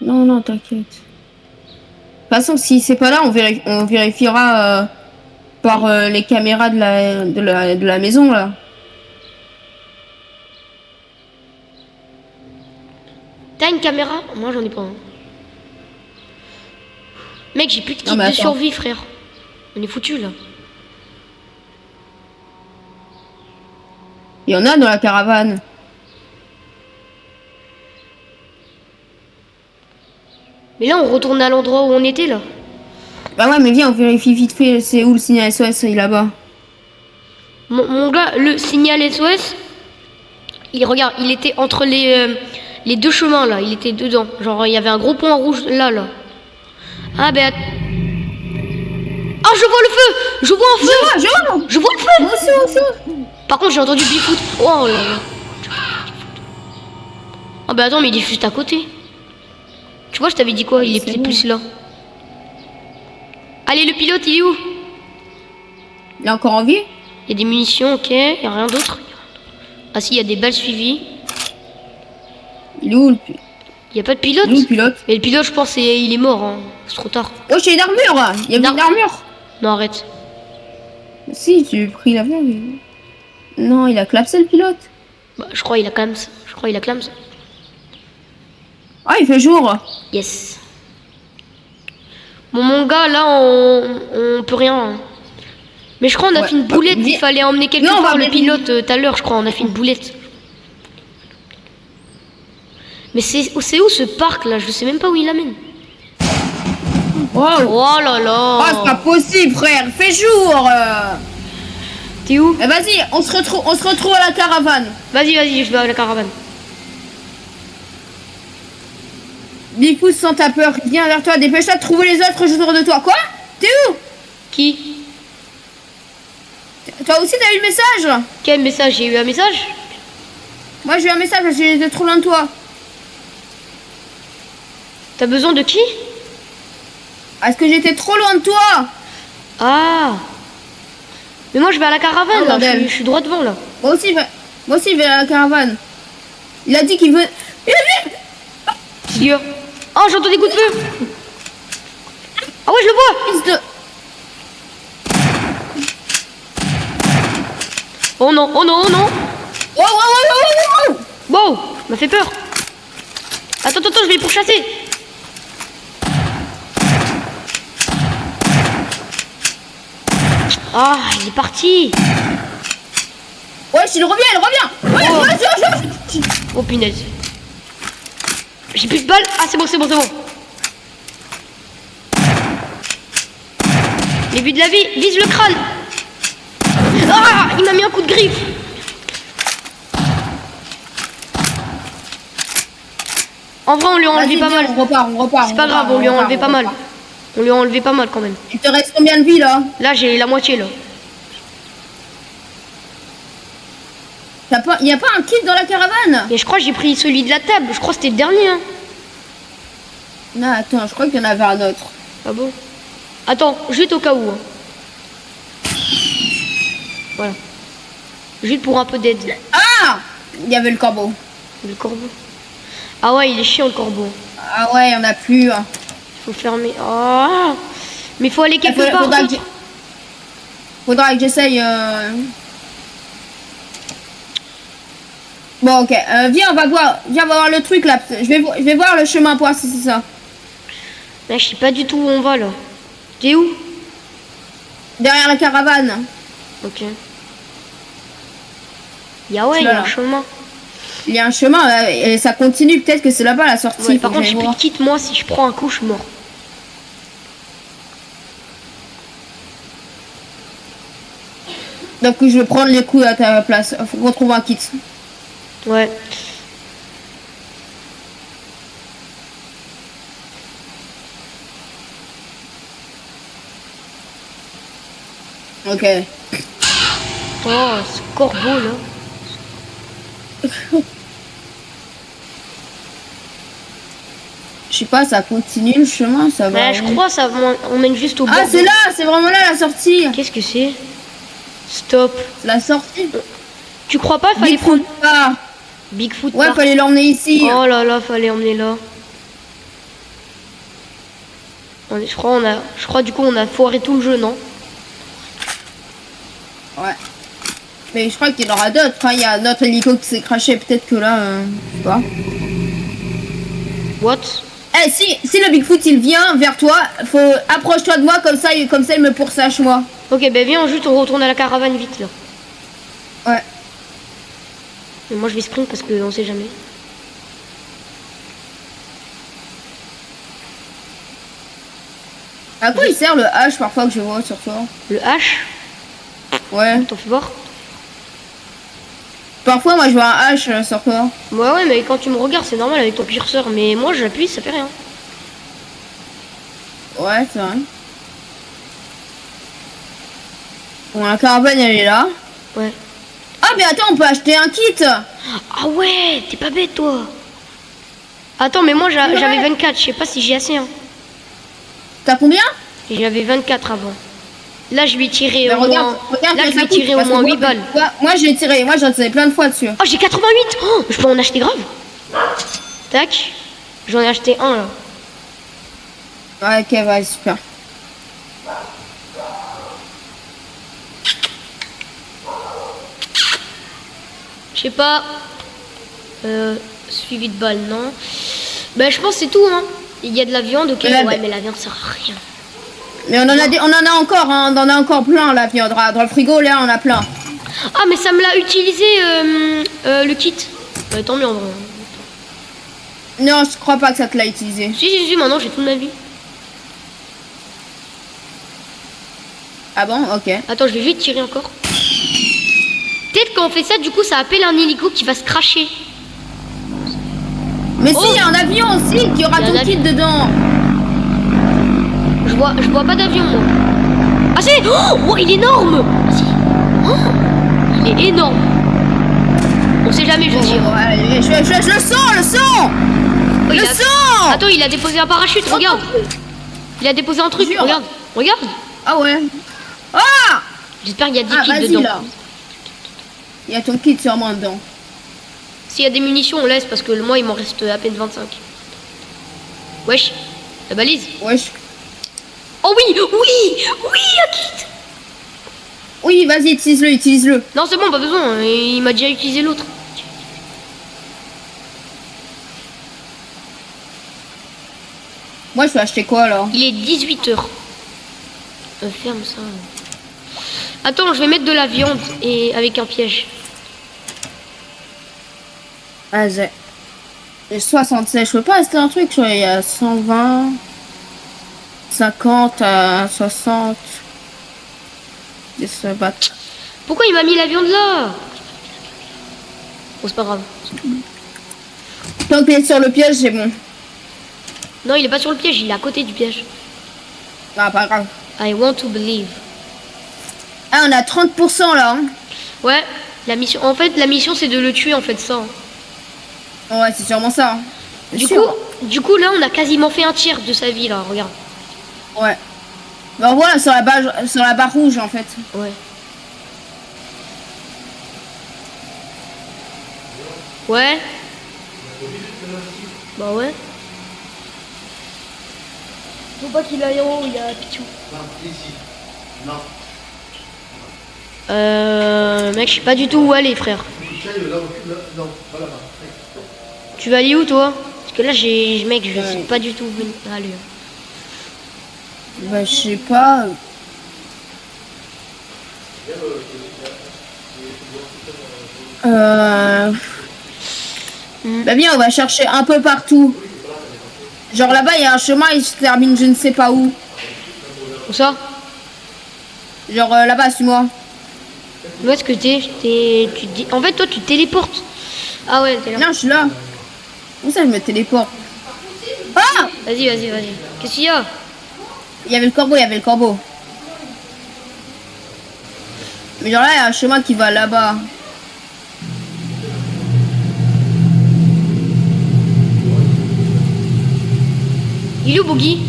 Non, t'inquiète. De toute façon, si c'est pas là, on vérifiera par les caméras de la maison, là. T'as une caméra? Moi, j'en ai pas. Hein. Mec, j'ai plus de kit Non, mais de attends. survie, frère. On est foutu là. Il y en a dans la caravane. Mais là, on retourne à l'endroit où on était là. Bah ouais, mais viens, on vérifie vite fait, c'est où le signal SOS, il est là-bas. Mon gars, le signal SOS, regarde, il était entre les deux chemins là. Il était dedans. Genre, il y avait un gros point rouge là. Ah ben. Ah, je vois le feu! Je vois un feu! Je vois le feu! Moi aussi. Par contre, j'ai entendu Bigfoot. Oh là là. Ah bah attends, mais il est juste à côté. Tu vois, je t'avais dit quoi? Il était plus là. Allez, le pilote, il est où? Il est encore en vie? Il y a des munitions, ok. Il n'y a rien d'autre. Ah si, il y a des balles suivies. Il est où le Il n'y a pas de pilote? pilote? Mais le pilote, je pense, il est mort. Hein. C'est trop tard. Oh, j'ai une armure! Il y avait une armure! Non, arrête. Si, j'ai pris l'avion, mais... Non, il a clapsé le pilote. Bah, je crois il a clams. Ah, il fait jour! Yes. Bon, mon gars, là, on peut rien. Hein. Mais je crois qu'on a Ouais. fait une boulette. Il fallait emmener quelque Non, on va part le vérifier. pilote tout à l'heure, je crois. On a fait une boulette. Mais c'est où ce parc là? Je sais même pas où il amène. Wow! Oh là là! Oh, c'est pas possible, frère! Il fait jour! T'es où? Eh, vas-y, on se retrouve à la caravane. Vas-y, je vais à la caravane. Bigfoot, sans ta peur, viens vers toi, dépêche-toi de trouver les autres autour de toi. Quoi? T'es où? Qui? Toi aussi, t'as eu le message? Quel message? J'ai eu un message? Moi, j'ai eu un message parce que j'étais trop loin de toi. T'as besoin de qui? Parce que j'étais trop loin de toi. Ah! Mais moi je vais à la caravane Oh, là, bordel. je suis droit devant là. Moi aussi, Moi aussi, je vais à la caravane. Il a dit qu'il veut... Dieu. Oh, j'entends des coups de feu. Ah ouais, je le vois. Fils de... Oh non, oh non, oh non. Oh, oh, oh, oh, oh, oh. Wow, m'a fait peur. Attends, je vais les pourchasser. Ah, il est parti. Ouais, il revient. Ouais, Oh. ouais. Oh punaise. J'ai plus de balles. Ah, c'est bon. Les buts de la vie, vise le crâne. Ah, il m'a mis un coup de griffe. En vrai, on lui a enlevé Vas-y, pas viens, mal. on repart. C'est pas grave, on lui a enlevé pas mal. On lui a enlevé pas mal quand même. Il te reste combien de vie, là? Là, j'ai la moitié, là. Il y a pas un kit dans la caravane? Et je crois que j'ai pris celui de la table. Je crois que c'était le dernier. Hein. Non, attends, je crois qu'il y en avait un autre. Ah bon? Attends, juste au cas où. Hein. Voilà. Juste pour un peu d'aide. Ah! Il y avait le corbeau. Le corbeau. Ah ouais, il est chiant, le corbeau. Ah ouais, il y en a plus. Faut fermer. Oh. Mais faut aller quelque part. Faudra que j'essaye. Bon, ok. Viens, on va voir. Viens voir le truc là. Je vais voir le chemin pour voir si c'est ça. Mais je sais pas du tout où on va là. T'es où? Derrière la caravane. Ok. Ouais, il y a un chemin. Il y a un chemin et ça continue. Peut-être que c'est là-bas la sortie. Ouais, par contre, j'ai plus de kit. Moi, si je prends un coup, je suis mort. Donc je vais prendre les coups à ta place. Faut qu'on trouve un kit. Ouais. Ok. Oh, ce corbeau là. Je sais pas, ça continue le chemin, ça va. Ouais, je crois ça on mène juste au bord. Ah, c'est là, c'est vraiment là la sortie. Qu'est-ce que c'est? Stop. C'est la sortie. Tu crois pas, fallait Bigfoot. prendre Ah. Bigfoot. Ouais, par- fallait l'emmener ici. Oh là là, fallait emmener là. Je crois du coup on a foiré tout le jeu, non? Ouais. Mais je crois qu'il y en aura d'autres. Enfin, il y a notre hélico qui s'est craché. Peut-être que là, je sais pas. What? Eh, si le Bigfoot il vient vers toi, approche-toi de moi comme ça il me poursache moi. Ok, ben viens, juste on retourne à la caravane vite là. Ouais. Et moi je vais sprint parce qu'on sait jamais. À quoi il sert le H parfois que je vois sur toi? Le H? Ouais. T'en fais voir? Parfois moi je vois un H sur toi. Ouais, mais quand tu me regardes, c'est normal avec ton curseur. Mais moi j'appuie, ça fait rien. Ouais, c'est vrai. Bon, la caravane elle est là. Ouais. Ah, mais attends, on peut acheter un kit. Ah ouais, t'es pas bête toi. Attends, mais moi j'avais 24, je sais pas si j'ai assez. Hein. T'as combien? J'avais 24 avant. Là je vais tirer Mais au regarde, moins. regarde Là que je ça vais coûte, tirer au parce moins que 8 balles. Moi j'ai tiré plein de fois dessus. Oh, j'ai 88. Oh, je peux en acheter grave. Tac. J'en ai acheté un là. Ouais, ok, ouais, super. Je sais pas. Suivi de balles, non. Ben je pense que c'est tout, hein. Il y a de la viande, ok. Ouais, mais la viande sert à rien. Mais on en a encore, hein, on en a encore plein la viande. Dans le frigo, là, on a plein. Ah, mais ça me l'a utilisé le kit. Tant mieux en vrai. Non, je crois pas que ça te l'a utilisé. Si, maintenant j'ai toute ma vie. Ah bon, ok. Attends, je vais vite tirer encore. Peut-être quand on fait ça, du coup, ça appelle un hélico qui va se cracher. Mais si, il y a un avion aussi qui aura ton kit dedans. Je vois pas d'avion, moi. Ah si! Oh, il est énorme! Si. Oh, il est énorme. On sait jamais, je tire. Ouais, je le sens, Oh, le sens. Attends, il a déposé un parachute, regarde. Il a déposé un truc, Jure. regarde. Ah ouais. Ah! J'espère qu'il y a 10 Ah, kits vas-y dedans. là. Il y a ton kit sûrement dedans. S'il y a des munitions, on laisse parce que moi, il m'en reste à peine 25. Wesh, la balise. Wesh. Oh oui, oui, oui, un kit. Oui, vas-y, utilise-le, utilise-le. Non, c'est bon, pas besoin. Il m'a déjà utilisé l'autre. Moi, je vais acheter quoi, alors? Il est 18h. Ferme ça. Attends, je vais mettre de la viande et avec un piège. Vas-y. J'ai 67. Je peux pas rester un truc, je il y a 120, 50 à 60. Ils se battent. Pourquoi il m'a mis la viande là? Oh, c'est pas grave. Tant que t'es sur le piège, c'est bon. Non, il est pas sur le piège, il est à côté du piège. Ah, pas grave. I want to believe. Ah, on a 30% là. Hein. Ouais, la mission. En fait, la mission c'est de le tuer en fait ça. Ouais, c'est sûrement ça. Hein. Du coup, là, on a quasiment fait un tiers de sa vie là. Regarde. Ouais. Ben voilà, sur la barre rouge en fait. Ouais. Ouais. Bah ouais. Faut pas qu'il aille en haut, il y a Pichou. Mec, je sais pas du tout où aller, frère. Tu vas aller où, toi? Parce que là, mec, je sais pas du tout où aller. Bah, je sais pas. Bah bien, on va chercher un peu partout. Genre là-bas, il y a un chemin, il se termine je ne sais pas où. Où ça? Genre là-bas, suis-moi. Où est-ce que en fait, toi, tu téléportes. Ah ouais, t'es là. Non, je suis là. Où ça, je me téléporte? Ah! Vas-y, vas-y, vas-y. Qu'est-ce qu'il y a? Il y avait le corbeau, il y avait le corbeau. Mais genre là, il y a un chemin qui va là-bas. Il est où, Boogie?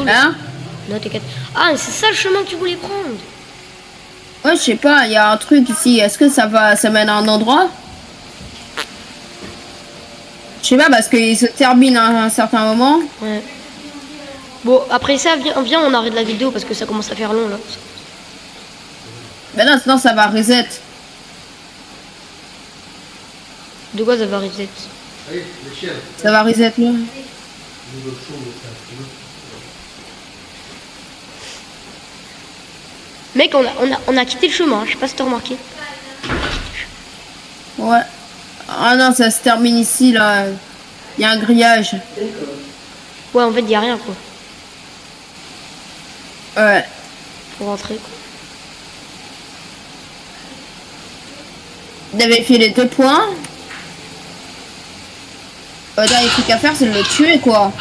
Hein? Non, t'inquiète. Ah, c'est ça le chemin que tu voulais prendre? Ouais, je sais pas, il y a un truc ici. Est-ce que ça mène à un endroit? Je sais pas, parce qu'il se termine à un certain moment. Ouais. Bon, après ça, viens, on arrête la vidéo parce que ça commence à faire long, là. Ben non, sinon ça va reset. De quoi ça va reset? Ça va reset, là. Mec, on a quitté le chemin, je sais pas si t'as remarqué. Ouais. Ah non, ça se termine ici, là. Il y a un grillage. Ouais, en fait, y a rien, quoi. Ouais. Pour rentrer, quoi. Vérifier les 2 points. Le dernier truc à faire, c'est de le tuer, quoi.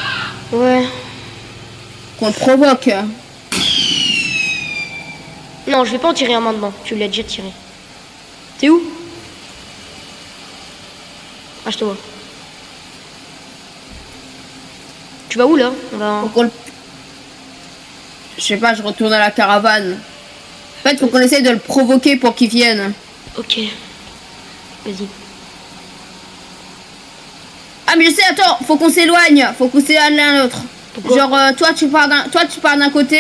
Ouais. Qu'on le provoque. Non, je vais pas en tirer un maintenant. Tu l'as déjà tiré. T'es où? Ah, je te vois. Tu vas où, là? Je sais pas, je retourne à la caravane. En fait, faut qu'on essaye de le provoquer pour qu'il vienne. Ok. Vas-y. Ah, mais je sais, attends, faut qu'on s'éloigne. Faut qu'on s'éloigne l'un l'autre. Genre, toi, tu pars d'un côté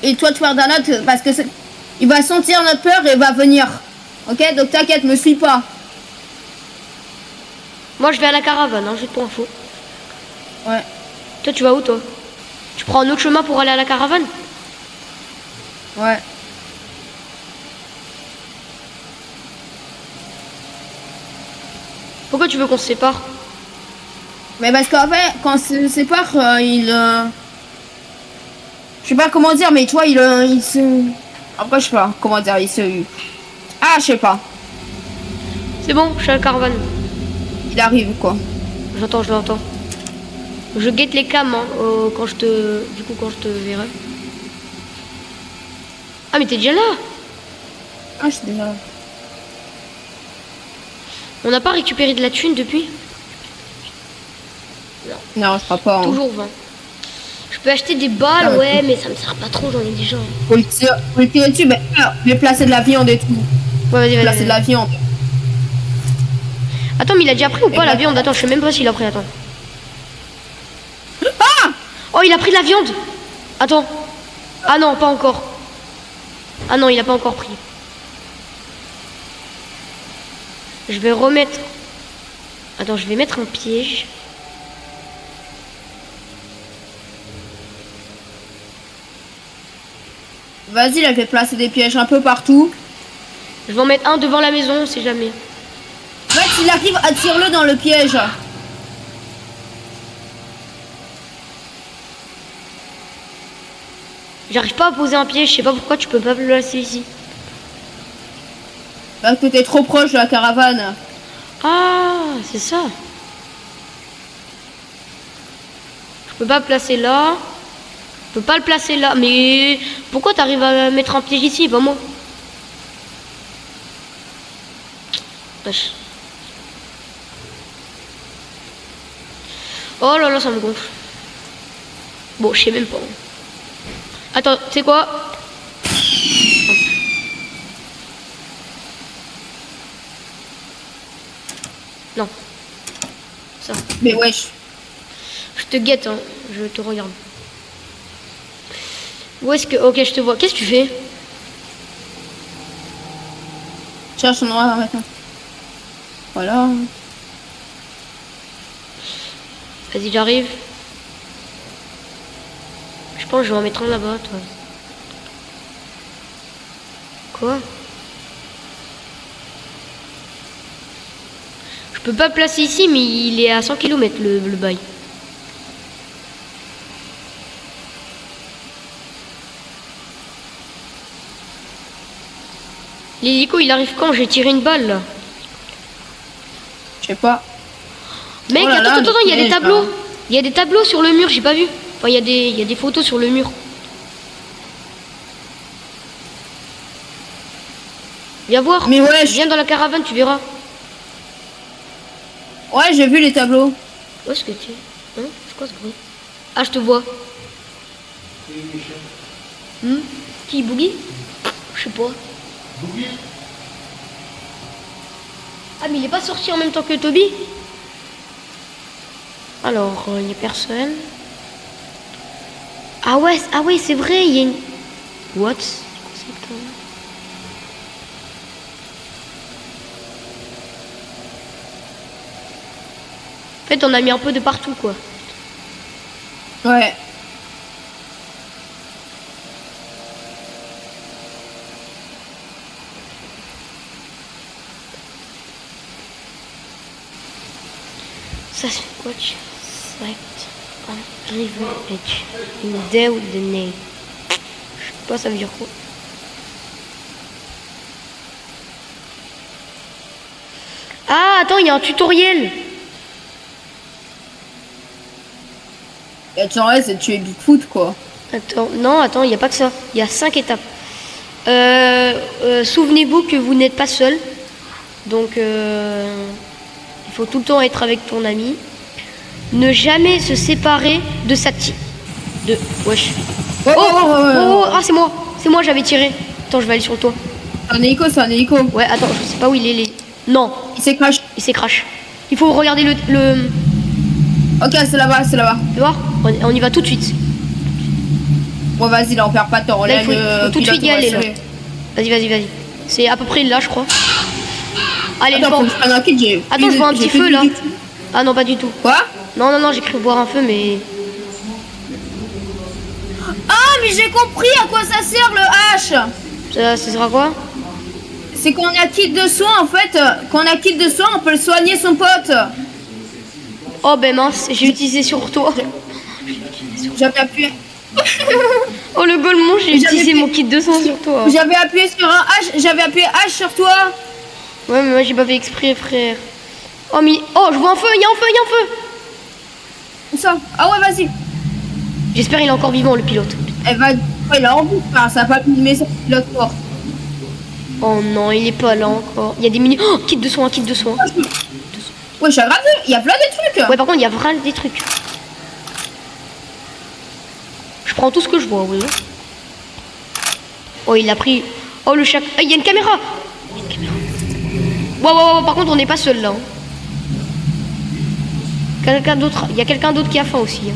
et toi, tu pars d'un autre parce que il va sentir notre peur et va venir. Ok, donc t'inquiète, me suis pas. Moi, je vais à la caravane, hein, juste pour info. Ouais. Toi, tu vas où, toi? Tu prends un autre chemin pour aller à la caravane? Ouais. Pourquoi tu veux qu'on se sépare? Mais parce qu'en fait, quand on se sépare, je sais pas comment dire, mais tu vois, il se... Après, je sais pas comment dire, il se... Ah, je sais pas. C'est bon, je suis à la caravane. Il arrive, quoi. J'entends, je l'entends. Je guette les cams, hein, quand je te verrai. Ah, mais t'es déjà là? Ah, je suis déjà là. On n'a pas récupéré de la thune depuis? Non, je crois pas. Hein. Toujours 20. Je peux acheter des balles, ouais, mais ça me sert pas trop, j'en ai déjà. Faut le tirer dessus, mais je vais placer de la viande et tout. Ouais, vas-y, Placer de la viande. Attends, mais il a déjà pris ou pas la viande? Attends, je sais même pas s'il a pris, attends. Ah! Oh, il a pris de la viande. Attends. Ah non, pas encore. Ah non, il a pas encore pris. Je vais remettre... Attends, je vais mettre un piège. Vas-y, là, je vais placer des pièges un peu partout. Je vais en mettre un devant la maison, on sait jamais. Max, s'il arrive, attire-le dans le piège. J'arrive pas à poser un piège, je sais pas pourquoi tu peux pas le placer ici. Parce que t'es trop proche de la caravane. Ah, c'est ça. Je peux pas le placer là. Je peux pas le placer là. Mais pourquoi t'arrives à mettre un piège ici, pas moi? Wesh. Oh là là, ça me gonfle. Bon, je sais même pas. Attends, tu sais quoi? Non. Ça. Mais wesh. Je te guette, hein. Je te regarde. Où est-ce que... Ok, je te vois. Qu'est-ce que tu fais? Cherche un endroit maintenant. Voilà. Vas-y, j'arrive. Je pense que je vais en mettre un là-bas, toi. Quoi? Je peux pas le placer ici, mais il est à 100 km le bail. L'hélico, il arrive quand? J'ai tiré une balle, là. Je sais pas. Mec, Oh là là, attends, il y a des pièges, tableaux. là. Il y a des tableaux sur le mur, j'ai pas vu. Enfin, il y a des photos sur le mur. Viens voir. Mais wesh. Viens dans la caravane, tu verras. Ouais, j'ai vu les tableaux. Où est-ce que tu es? Hein? C'est quoi ce bruit? Ah, je te vois. Qui, Boogie? Je sais pas. Ah, mais il est pas sorti en même temps que Toby? Alors, il n'y a personne. Ah ouais, c'est vrai, il y a une... What? En fait, on a mis un peu de partout, quoi. Ouais. Ça, c'est quoi? Select on river edge. In Dale the name. Je sais pas, ça veut dire quoi. Ah, attends, il y a un tutoriel. Et tu en c'est de tuer Bigfoot, quoi. Attends, non, attends, il n'y a pas que ça. Il y a 5 étapes. Souvenez-vous que vous n'êtes pas seul. Donc, il faut tout le temps être avec ton ami. Ne jamais se séparer de sa team. Wesh. Ah, c'est moi. C'est moi, j'avais tiré. Attends, je vais aller sur le toit. C'est un hélico, c'est un hélico. Ouais, attends, je sais pas où il est. Non, Il s'est crash. il s'est crash. Il faut regarder le... Ok, c'est là-bas, c'est là-bas. Tu vois, on y va tout de suite. Bon, vas-y, là, on perd pas de temps. Là, Là, il faut tout de pilote, suite y on va aller, là. assurer. Vas-y. C'est à peu près là, je crois. Allez, Attends, faut que je prenne un kit, j'ai... Attends, je vois un petit feu, là. Ah non, pas du tout. Quoi? Non, j'ai cru voir un feu, mais... Ah, mais j'ai compris à quoi ça sert, le H. Ça sera quoi? C'est qu'on a kit de soins, en fait. Quand on a kit de soins, on peut le soigner son pote. Oh, ben mince, j'ai utilisé sur toi. J'avais appuyé... Oh, le golemon, j'ai J'avais utilisé fait- mon kit de sang sur toi. J'avais appuyé sur un H, j'avais appuyé H sur toi. Ouais, mais moi, j'ai pas fait exprès, frère. Oh, mais... Oh, je vois un feu, il y a un feu. Où ça? Ah ouais, vas-y. J'espère qu'il est encore vivant, le pilote. Elle va... Ouais, il a en boucle, ça va pas filmer ça, pilote mort. Oh non, il est pas là encore. Il y a des mini... Oh, kit de soin. Ouais, je suis aggravé, il y a plein de trucs. Ouais, par contre, il y a vraiment des trucs. Je prends tout ce que je vois, oui. Oh, il a pris... Oh, le chat... Ah, il y a une caméra. Wow, par contre, on n'est pas seul là. Hein. Quelqu'un d'autre... Il y a quelqu'un d'autre qui a faim aussi. Hein.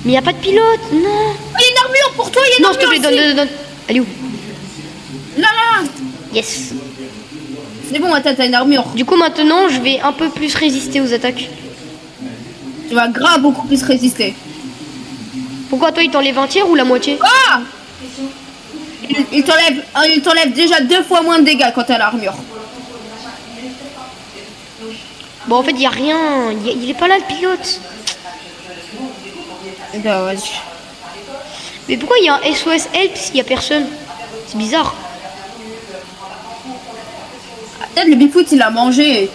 Mais il n'y a pas de pilote, non. Oh, il y a une armure pour toi, il y a une armure. Non, s'il te plaît, donne. Elle est où? Là. Yes. C'est bon, attends, t'as une armure. Du coup, maintenant, je vais un peu plus résister aux attaques. Tu vas grave beaucoup plus résister. Pourquoi toi, il t'enlève un tiers ou la moitié? Ah! Il t'enlève déjà 2 fois moins de dégâts quand t'as l'armure. Bon, en fait, il n'y a rien. Il est pas là, le pilote. Ouais. Mais pourquoi il y a un SOS Help s'il n'y a personne? C'est bizarre. Peut-être le Bigfoot, il a mangé.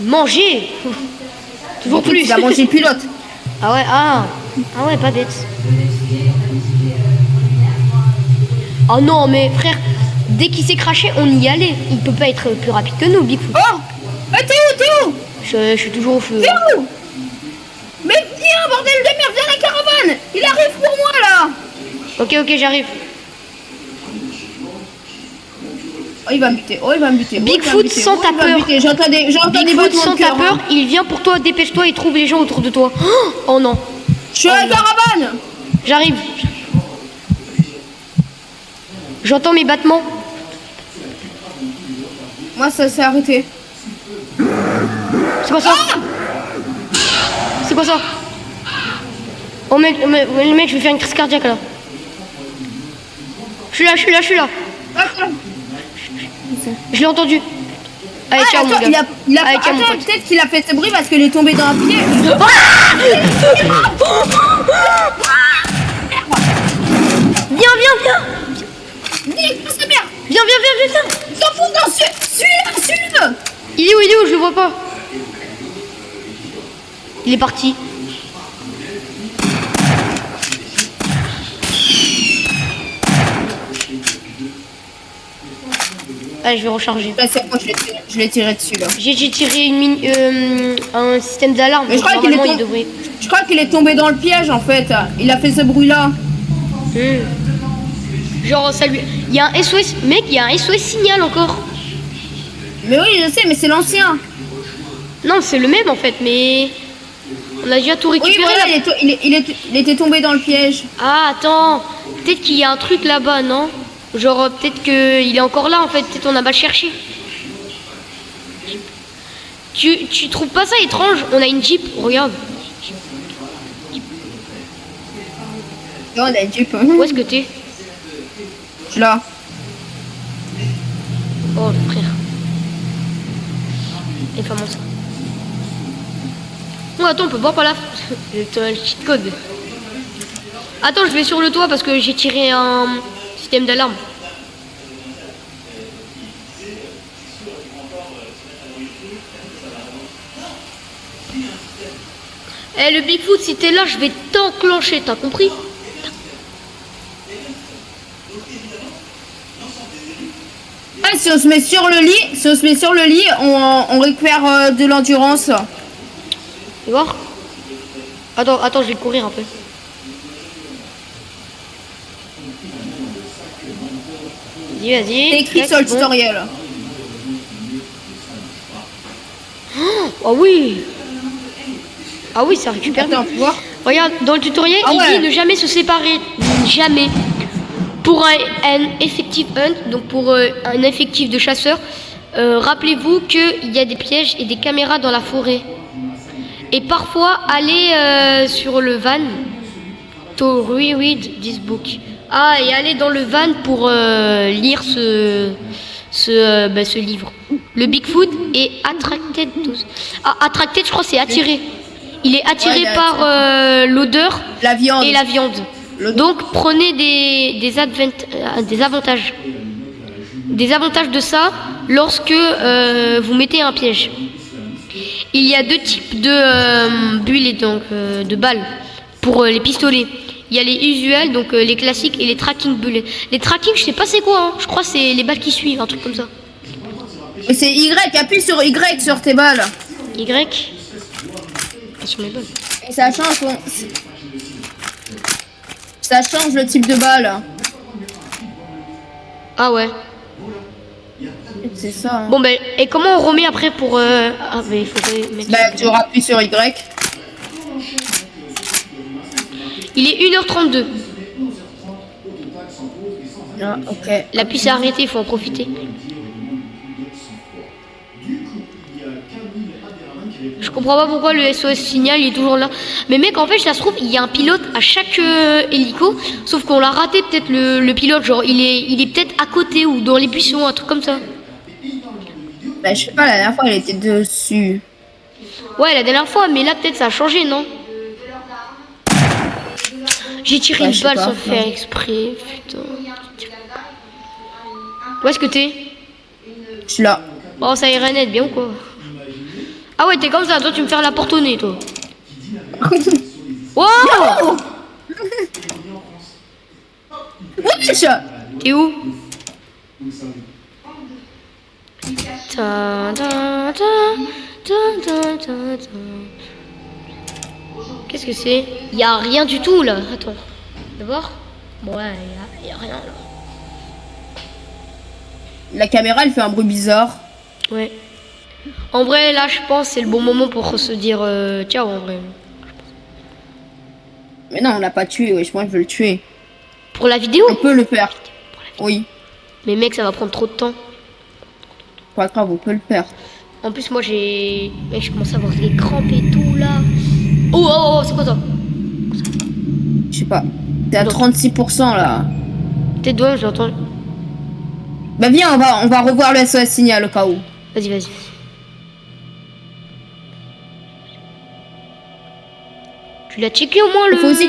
Manger. Toujours plus. Il a mangé le pilote. Ah ouais, pas bête. Oh non, mais frère, dès qu'il s'est craché, on y allait. Il peut pas être plus rapide que nous, Bigfoot. Oh! T'es où? Je suis toujours au feu. T'es où? Mais viens, bordel de merde, viens la caravane! Il arrive pour moi, là! Ok, j'arrive. Oh, il va me buter. Bigfoot sans ta peur. J'entends des Bigfoot battements sans de ta cœur, peur, hein. il vient pour toi, dépêche-toi et trouve les gens autour de toi. Oh non. Je suis à la caravane! J'arrive. J'entends mes battements. Moi, ça s'est arrêté. C'est quoi ça? C'est quoi ça? Oh mec, le mec, je vais faire une crise cardiaque là. Je suis là. Je l'ai entendu. Allez, ciao, mon gars. Allez, ciao, mon pote. Peut-être qu'il a fait ce bruit parce qu'il est tombé dans un pied. Viens. Viens. S'enfonce dans celui-là. Il est où? Je le vois pas. Il est parti. Allez, je vais recharger. Là, c'est bon, je l'ai tiré dessus là. J'ai tiré un système d'alarme. Mais je crois qu'il est tombé dans le piège en fait. Il a fait ce bruit là. Genre ça lui... Il y a un SOS, mec, il y a un SOS signal encore. Mais oui, je sais, mais c'est l'ancien. Non, c'est le même en fait, mais on a déjà tout récupéré. Oui, voilà, il était tombé dans le piège. Ah, attends, peut-être qu'il y a un truc là-bas, non? Genre peut-être qu'il est encore là en fait, peut-être on a pas cherché. Tu trouves pas ça étrange? On a une Jeep, regarde. Non, on a une Jeep. Où est-ce que t'es? Je suis là. Oh le frère. Et pas ça. Oh attends, on peut voir par là. C'est un cheat code. Attends, je vais sur le toit parce que j'ai tiré un système d'alarme. Eh le Bigfoot, si t'es là, je vais t'enclencher, t'as compris? Ah, si on se met sur le lit, on récupère de l'endurance. Tu vois? Attends, je vais courir un peu. Vas-y. C'est écrit sur le tutoriel. Oh oui. Ah oui, ça récupère. Attends, pour voir. Regarde, dans le tutoriel, il dit ne jamais se séparer. Jamais. Pour un effectif hunt, donc pour un effectif de chasseurs, rappelez-vous qu'il y a des pièges et des caméras dans la forêt. Et parfois, allez sur le van to reread this book. Ah, et allez dans le van pour lire ce livre. Le Bigfoot est attracted. Attracted, je crois, c'est attiré. Il est attiré par l'odeur et la viande. Donc prenez des avantages. Des avantages de ça lorsque vous mettez un piège. Il y a 2 types de bulles et donc de balles pour les pistolets. Il y a les usuels, donc les classiques, et les tracking bulles. Les tracking, je sais pas c'est quoi, hein. Je crois que c'est les balles qui suivent, un truc comme ça. C'est Y, appuie sur Y sur tes balles. Y. Sur mes balles. Et ça change. Ça change le type de balle. Ah ouais. C'est ça. Hein. Bon ben, et comment on remet après pour... Ah mais il faudrait mettre... Bah, tu appuies sur Y. Il est 1h32. Ah, ok. L'appui s'est arrêté, il faut en profiter. Je comprends pas pourquoi le SOS signal il est toujours là. Mais mec, en fait, ça se trouve, il y a un pilote à chaque hélico. Sauf qu'on l'a raté peut-être le pilote. Genre, il est peut-être à côté ou dans les buissons, un truc comme ça. Bah, je sais pas, la dernière fois, elle était dessus. Ouais, la dernière fois, mais là, peut-être ça a changé, non? J'ai tiré Ouais, une je sais balle pas, sans faire exprès, putain. Où est-ce que t'es? Je suis là. Oh, ça irait net, bien ou quoi? Ah ouais, t'es comme ça, toi tu me fais la porte au nez, toi. Wow! Oh Wesh. T'es où? Ta, ta, ta, ta, ta, ta, ta. Qu'est-ce que c'est? Y a rien du tout là. Attends. D'abord? Bon, ouais, y a rien là. La caméra, elle fait un bruit bizarre. Ouais. En vrai, là, je pense c'est le bon moment pour se dire ciao en vrai. Mais non, on l'a pas tué, wesh, moi je veux le tuer. Pour la vidéo? On peut le faire. Oui. Mais mec, ça va prendre trop de temps. Pas grave, on peut le faire. En plus, moi j'ai. Mec, je commence à avoir des crampes et tout là. Oh, oh, oh, c'est quoi ça? Je sais pas. T'es à 36% là. Peut-être doigt, j'ai entendu. Bah viens, on va revoir le SOS signal au cas où. Vas-y, vas-y. Tu l'as checké au moins le. Faut aussi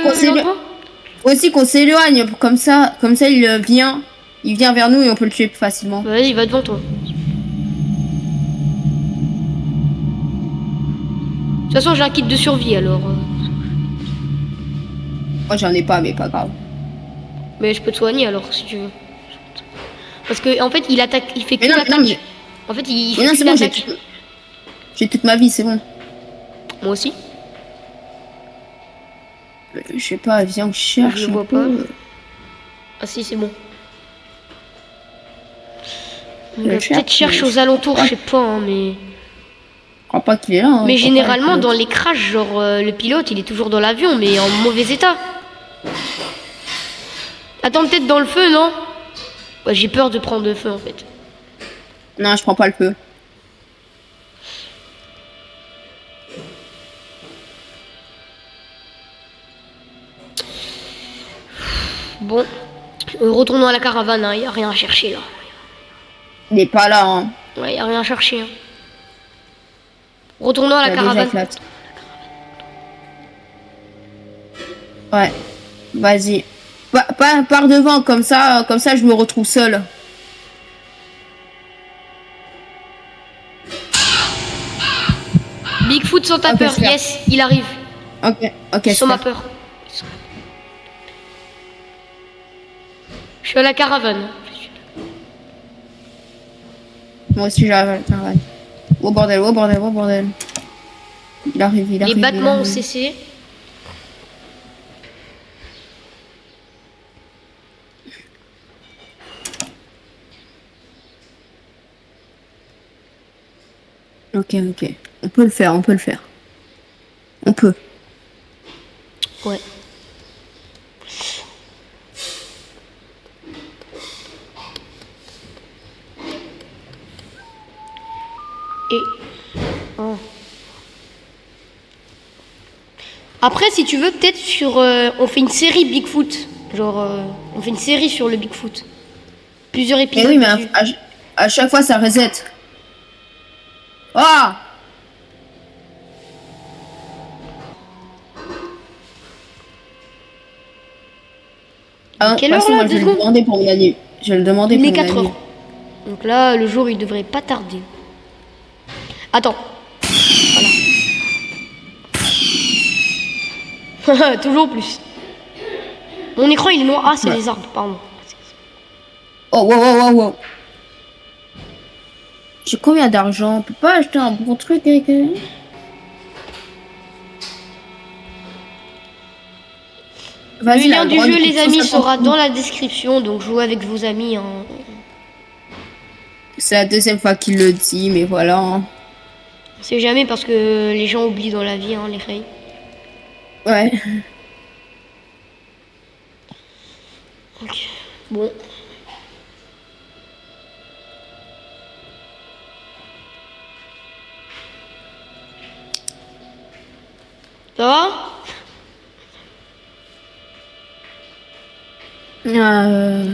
qu'on s'éloigne, comme ça il vient vers nous et on peut le tuer plus facilement. Vas-y, va devant toi. De toute façon, j'ai un kit de survie alors. Moi j'en ai pas, mais pas grave. Mais je peux te soigner alors si tu veux. Parce que en fait, il attaque, il fait que Mais non, l'attaque. non, mais... En fait, il Mais fait non, que c'est bon, l'attaque. j'ai toute ma vie, c'est bon. Moi aussi. Je sais pas, viens, on cherche. Je le vois pas. Ah si, c'est bon. Peut-être cherche aux alentours, je sais pas, hein, mais. Je crois pas qu'il est là. Hein, mais généralement, dans les crashs, genre le pilote, il est toujours dans l'avion, mais en mauvais état. Attends, peut-être dans le feu, non? Ouais, j'ai peur de prendre le feu en fait. Non, je prends pas le feu. Bon, retournons à la caravane, hein. Y a rien à chercher là. Il est pas là, hein. Ouais, y a rien à chercher. Hein. Retournons à la caravane. Ouais, vas-y. Par devant, comme ça je me retrouve seul. Bigfoot sans ta peur, yes, il arrive. Ok. Sans ma peur. Je suis à la caravane. Moi aussi j'arrive à la caravane. Oh bordel. Il arrive. Les battements ont cessé. Ok. On peut le faire. On peut. Ouais. Et... Oh. Après, si tu veux, peut-être sur... on fait une série Bigfoot. Genre, on fait une série sur le Bigfoot. Plusieurs épisodes. Mais oui, mais à chaque fois, ça reset. Ah! Quelle heure là? Je vais le demander pour mon année. Je vais le demander pour mon année. Il est 4 heures. Donc là, le jour, il devrait pas tarder. Attends. Voilà. Toujours plus. Mon écran, il est noir. Ah, c'est les arbres, pardon. Oh, wow. J'ai combien d'argent? On peut pas acheter un bon truc avec... Le Vas-y, lien la du grande jeu, les amis, 150 sera coups. dans la description. Donc, jouez avec vos amis. Hein. C'est la deuxième fois qu'il le dit, mais voilà. Hein. On sait jamais parce que les gens oublient dans la vie, hein, les règles. Ouais. Ok. Bon. Ça va? Euh...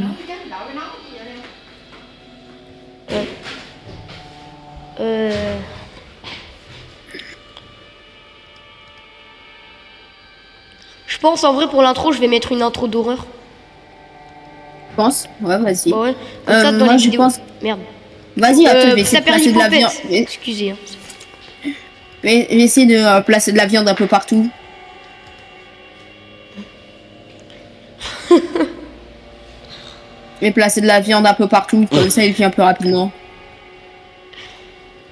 Je pense en vrai pour l'intro, je vais mettre une intro d'horreur. Je pense. Ouais, vas-y. Bah ouais. Comme ça, dans Moi, les je vidéos. pense. Merde. Vas-y, attends, je vais essayer Ça de perd placer de la viande. l'hypopète. Excusez. Hein. Je vais essayer de placer de la viande un peu partout. Je vais placer de la viande un peu partout, comme ça il vient plus rapidement.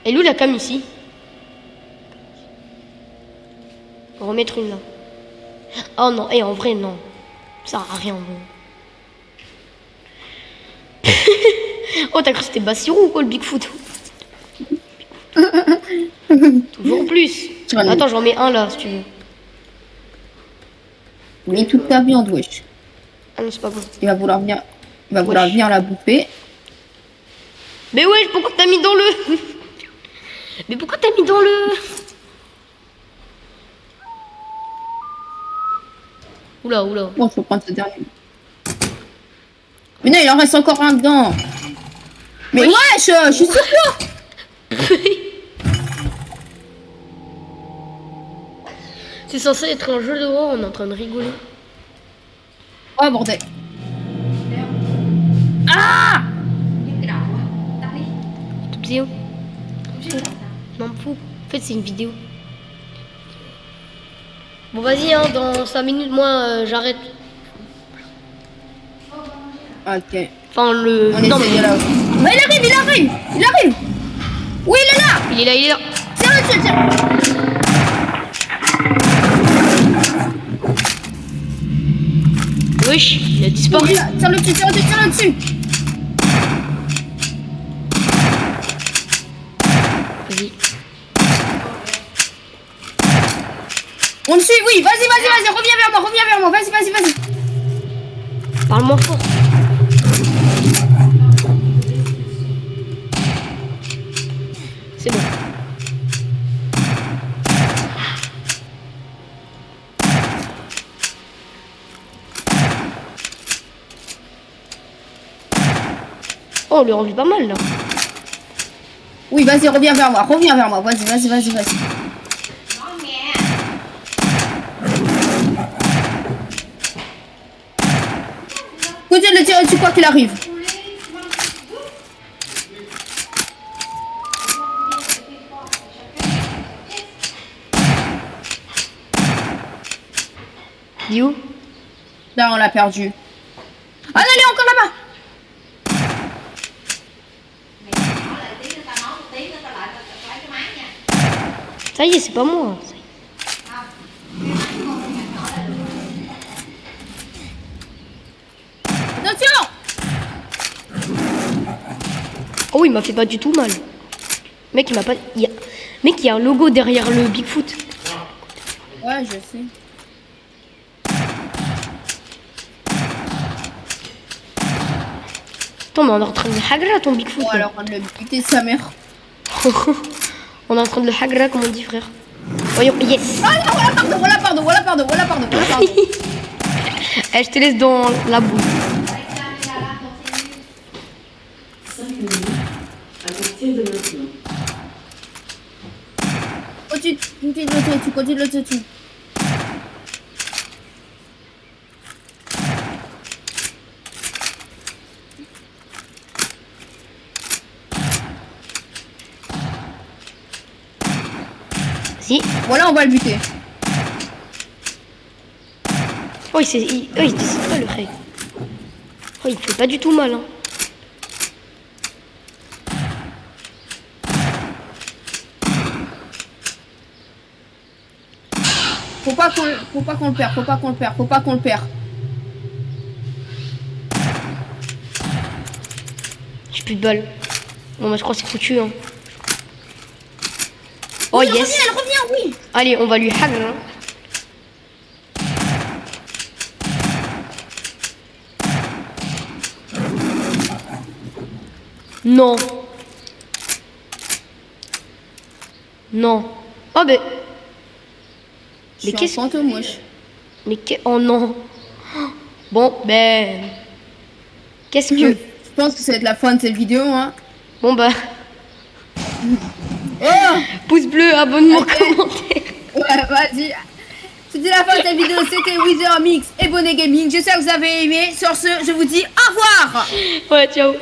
Elle est où la cam ici? On va remettre une là. Oh non, en vrai non. Ça sert à rien en vrai. Oh t'as cru que c'était Bassirou ou quoi le Bigfoot? Toujours plus. Attends, j'en mets un là si tu veux. Mais toute ta viande, wesh. Ah non, c'est pas bon. Il va vouloir venir, la bouffer. Mais ouais, pourquoi t'as mis dans le... Mais pourquoi t'as mis dans le... Oula. Bon, faut prendre ce dernier. Mais non, il en reste encore un dedans. Mais wesh, je suis sur quoi? C'est censé être un jeu d'horreur, on est en train de rigoler. Oh bordel. Ah! Toute vidéo. Non, me fous. En fait, c'est une vidéo. Bon, vas-y, hein, dans 5 minutes, moi, j'arrête. Ok. Enfin, le... On Non, essaie mais... de là. Mais il arrive. Oui, il est là. Il est là. Tiens. Wesh, il a disparu. Tire le dessus. Vas-y. On le suit, oui. Vas-y. Reviens vers moi. Vas-y. Parle-moi fort. C'est bon. Oh, on lui a rendu pas mal là. Oui, vas-y, reviens vers moi. Vas-y. Continue de le tirer dessus quoi qu'il arrive. Dis où? Là, on l'a perdu. Ah non, elle est encore là-bas. Ça y est, c'est pas moi. Attention. Oh, il m'a fait pas du tout mal. Mec, il m'a pas... Mec, il y a un logo derrière le Bigfoot. Ouais, je sais. Attends, mais on est en train de le hagra ton Bigfoot. Bon, là. alors, on l'a buté sa mère. On est en train de le hagra, comme on dit, frère. Voyons, yes. Ah non, voilà, pardon. Eh, je te laisse dans la boue. Continue de le tirer dessus. Si. Voilà, on va le buter. Oh, il décide pas, le ré. Oh, il fait pas du tout mal, hein. Faut pas qu'on le perd. plus de balles. Bon, bah, je crois que c'est foutu. Hein. Oh, Oui, yes. elle revient, oui. Allez, on va lui hack. Hein. Non. Non. Oh, mais... Mais qu'est-ce que moche. Mais oh non. Bon, ben... Qu'est-ce que... Je pense que c'est la fin de cette vidéo, hein. Bon, bah... Oh Pouce bleu, abonnement, commentaire. Ouais, vas-y. C'était la fin de cette vidéo, c'était Wither Mix et Bonnet Gaming. J'espère que vous avez aimé. Sur ce, je vous dis au revoir. Ouais, ciao.